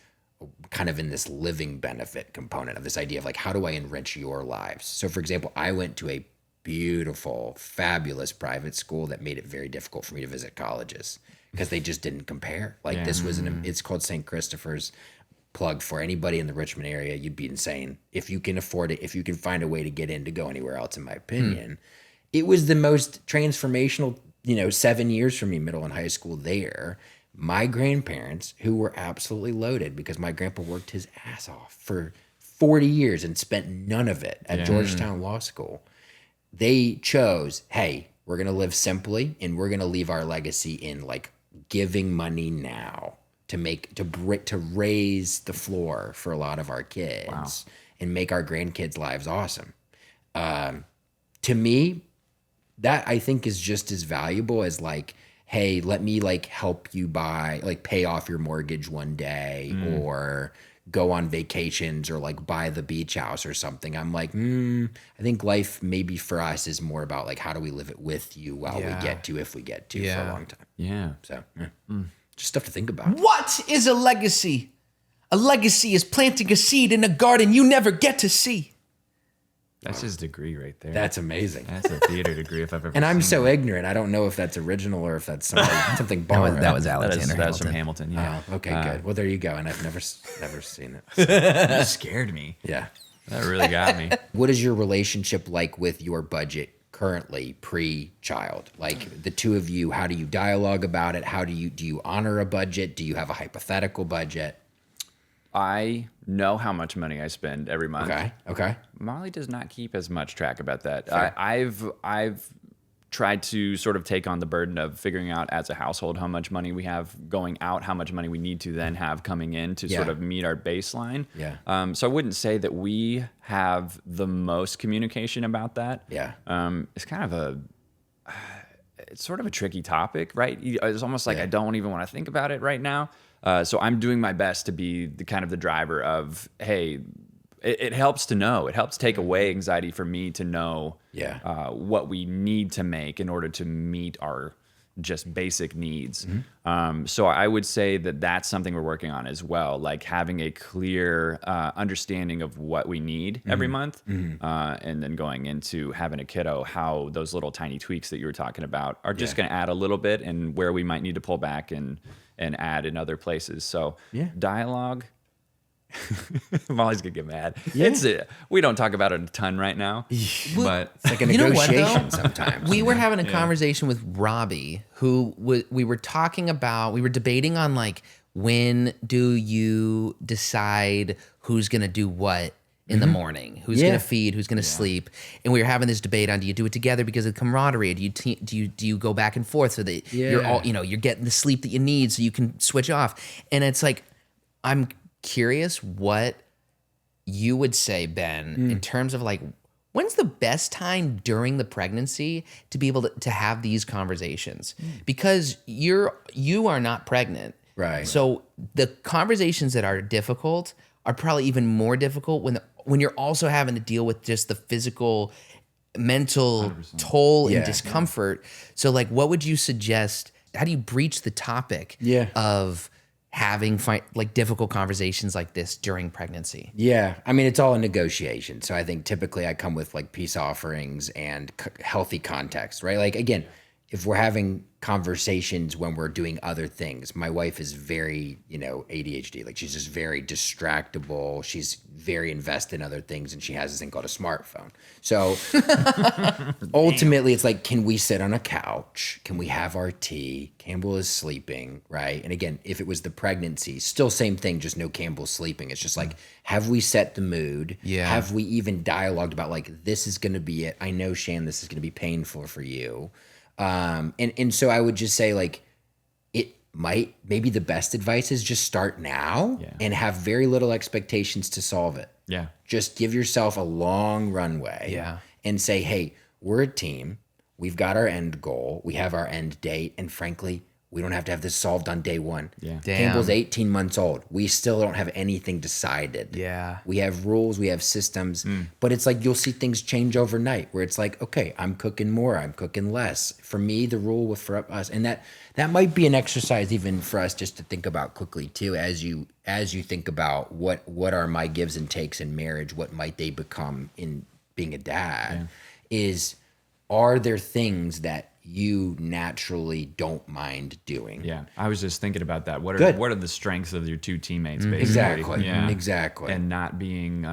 kind of in this living benefit component of this idea of like, how do I enrich your lives? So for example, I went to a beautiful, fabulous private school that made it very difficult for me to visit colleges because they just didn't compare. Like this was it's called St. Christopher's. Plug for anybody in the Richmond area, you'd be insane. If you can afford it, if you can find a way to get in to go anywhere else, in my opinion. It was the most transformational, 7 years for me, middle and high school there. My grandparents, who were absolutely loaded because my grandpa worked his ass off for 40 years and spent none of it at Georgetown Law School. They chose, hey, we're going to live simply and we're going to leave our legacy in like giving money now to raise the floor for a lot of our kids and make our grandkids' lives awesome. To me, that I think is just as valuable as like, hey, let me like help you pay off your mortgage one day or go on vacations or like buy the beach house or something. I'm like, I think life maybe for us is more about like, how do we live it with you while we get to, if we get to for a long time. Yeah. So just stuff to think about. What is a legacy? A legacy is planting a seed in a garden you never get to see. That's his degree right there. That's amazing. That's a theater degree if I've ever And I'm seen so one. ignorant. I don't know if that's original or if that's something borrowed. That was Alexander That was from Hamilton. Hamilton, yeah. Oh, okay, good. Well, there you go. And I've never seen it. You scared me. Yeah. That really got me. What is your relationship like with your budget currently, pre-child? Like the two of you, how do you dialogue about it? How do you honor a budget? Do you have a hypothetical budget? I know how much money I spend every month. Okay. Molly does not keep as much track about that. Fair. I've tried to sort of take on the burden of figuring out as a household how much money we have going out, how much money we need to then have coming in to sort of meet our baseline. Yeah. So I wouldn't say that we have the most communication about that. Yeah. It's kind of it's sort of a tricky topic, right? It's almost like I don't even want to think about it right now. So I'm doing my best to be the kind of the driver of, hey, it helps to know. It helps take away anxiety for me to know what we need to make in order to meet our just basic needs. So I would say that that's something we're working on as well, like having a clear understanding of what we need every month, and then going into having a kiddo, how those little tiny tweaks that you were talking about are just going to add a little bit and where we might need to pull back and add in other places. So dialogue. Molly's gonna get mad. We don't talk about it a ton right now, but It's like a You know what, negotiation though? sometimes. We were having a conversation with Robbie, who we were debating on like, when do you decide who's going to do what in the morning? Who's going to feed? Who's going to sleep? And we were having this debate on, do you do it together because of camaraderie? Do you go back and forth so that you're all, you're getting the sleep that you need so you can switch off? And it's like, I'm curious what you would say, Ben, in terms of like, when's the best time during the pregnancy to be able to have these conversations? Because you are not pregnant. Right. So the conversations that are difficult are probably even more difficult when you're also having to deal with just the physical, mental 100%. toll Yeah. and discomfort. So like, what would you suggest? How do you breach the topic of having like difficult conversations like this during pregnancy? Yeah, I mean, it's all a negotiation. So I think typically I come with like peace offerings and healthy context, right? Like, again, if we're having conversations when we're doing other things, my wife is very, ADHD. Like, she's just very distractible. She's very invested in other things, and she has this thing called a smartphone. So ultimately, it's like, can we sit on a couch? Can we have our tea? Campbell is sleeping, right? And again, if it was the pregnancy, still same thing, just no Campbell sleeping. It's just like, have we set the mood? Yeah. Have we even dialogued about like, this is going to be it? I know, Shan, this is going to be painful for you. And so I would just say like, maybe the best advice is just start now and have very little expectations to solve it. Yeah. Just give yourself a long runway and say, hey, we're a team. We've got our end goal. We have our end date. And frankly, we don't have to have this solved on day one. Yeah. Damn. Campbell's 18 months old. We still don't have anything decided. Yeah. We have rules, we have systems, but it's like you'll see things change overnight where it's like, okay, I'm cooking more, I'm cooking less. For me, the rule for us, and that might be an exercise even for us just to think about quickly too, as you think about what are my gives and takes in marriage, what might they become in being a dad, are there things that you naturally don't mind doing? Yeah, I was just thinking about that. What are the strengths of your two teammates, basically? Exactly. Yeah. Exactly. And not being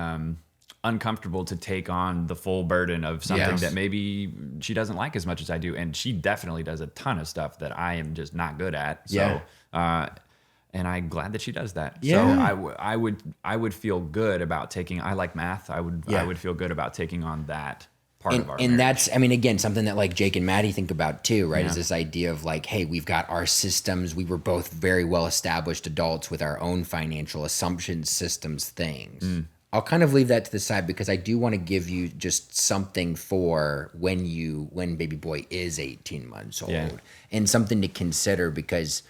uncomfortable to take on the full burden of something that maybe she doesn't like as much as I do, and she definitely does a ton of stuff that I am just not good at. So, and I'm glad that she does that. Yeah. So I would feel good about taking. I like math. I would feel good about taking on that part of our and marriage. that's, I mean, again, something that like Jake and Maddie think about too, right? Is this idea of like, hey, we've got our systems. We were both very well established adults with our own financial assumptions, systems, things. I'll kind of leave that to the side because I do want to give you just something for when baby boy is 18 months old and something to consider because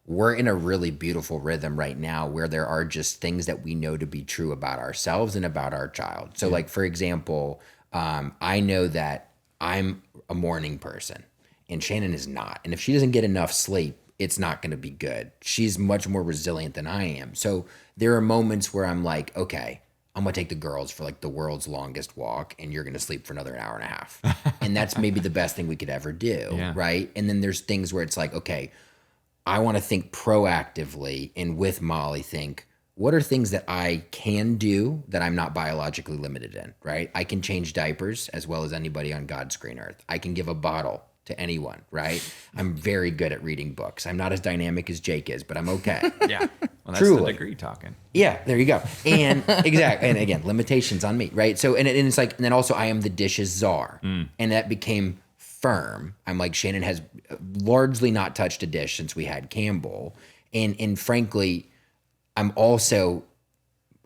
we're in a really beautiful rhythm right now where there are just things that we know to be true about ourselves and about our child. So like, for example, I know that I'm a morning person and Shannon is not. And if she doesn't get enough sleep, it's not going to be good. She's much more resilient than I am. So there are moments where I'm like, okay, I'm going to take the girls for like the world's longest walk and you're going to sleep for another hour and a half. And that's maybe the best thing we could ever do. Right. And then there's things where it's like, okay, I want to think proactively and with Molly think, what are things that I can do that I'm not biologically limited in, right? I can change diapers as well as anybody on God's green earth. I can give a bottle to anyone, right? I'm very good at reading books. I'm not as dynamic as Jake is, but I'm okay. Well, that's Truly. the degree talking. Yeah, there you go. And exactly. And again, limitations on me, right? So, and it's like, and then also I am the dishes czar. And that became firm. I'm like, Shannon has largely not touched a dish since we had Campbell. And frankly, I'm also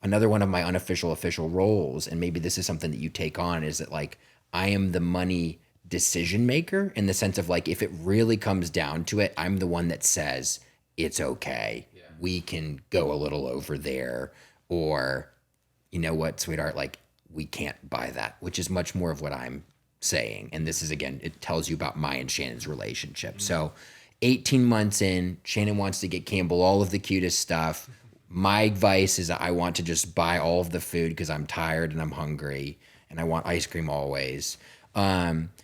another one of my unofficial official roles, and maybe this is something that you take on, is that like I am the money decision maker in the sense of like if it really comes down to it, I'm the one that says it's okay. We can go a little over there, or you know what, sweetheart, like we can't buy that, which is much more of what I'm saying. And this is again, it tells you about my and Shannon's relationship. So 18 months in, Shannon wants to get Campbell all of the cutest stuff. My advice is I want to just buy all of the food because I'm tired and I'm hungry and I want ice cream always.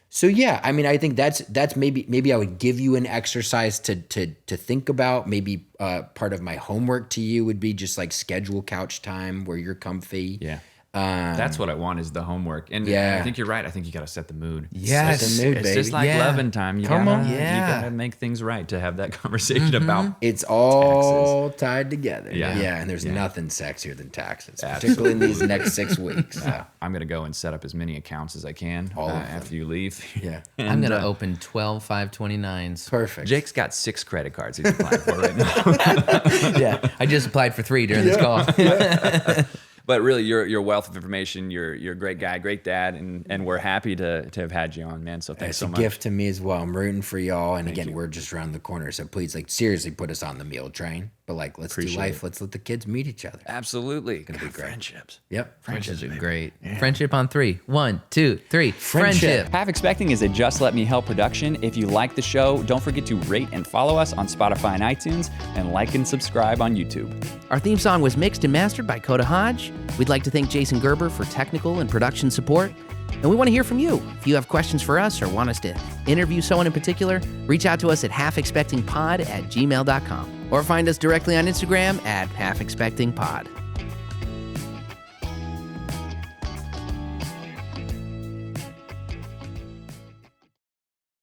So yeah, I mean, I think that's maybe I would give you an exercise to think about. Maybe part of my homework to you would be just like schedule couch time where you're comfy. Yeah. That's what I want is the homework. And I think you're right. I think you got to set the mood. Yes. Set the mood, It's baby. just like loving time. You Come on. You gotta make things right to have that conversation about. It's all tied together. Yeah. And there's nothing sexier than taxes, particularly in these next 6 weeks. I'm gonna go and set up as many accounts as I can after you leave. Yeah. I'm going to open 12 529s. Perfect. Jake's got 6 credit cards he's applying for right now. Yeah. I just applied for 3 during this call. But really, you're a wealth of information. You're a great guy, great dad, and we're happy to have had you on, man. So thanks so much. It's a gift to me as well. I'm rooting for y'all. And again, we're just around the corner. So please, like, seriously put us on the meal train. But like, let's do life. Let's let the kids meet each other. Absolutely. It's gonna be great. Friendships. Yep. Friendships are great. Yeah. Friendship on 3. 1, 2, 3. Friendship. Half Expecting is a Just Let Me Help production. If you like the show, don't forget to rate and follow us on Spotify and iTunes, and like and subscribe on YouTube. Our theme song was mixed and mastered by Coda Hodge. We'd like to thank Jason Gerber for technical and production support. And we want to hear from you. If you have questions for us or want us to interview someone in particular, reach out to us at halfexpectingpod@gmail.com or find us directly on Instagram at halfexpectingpod.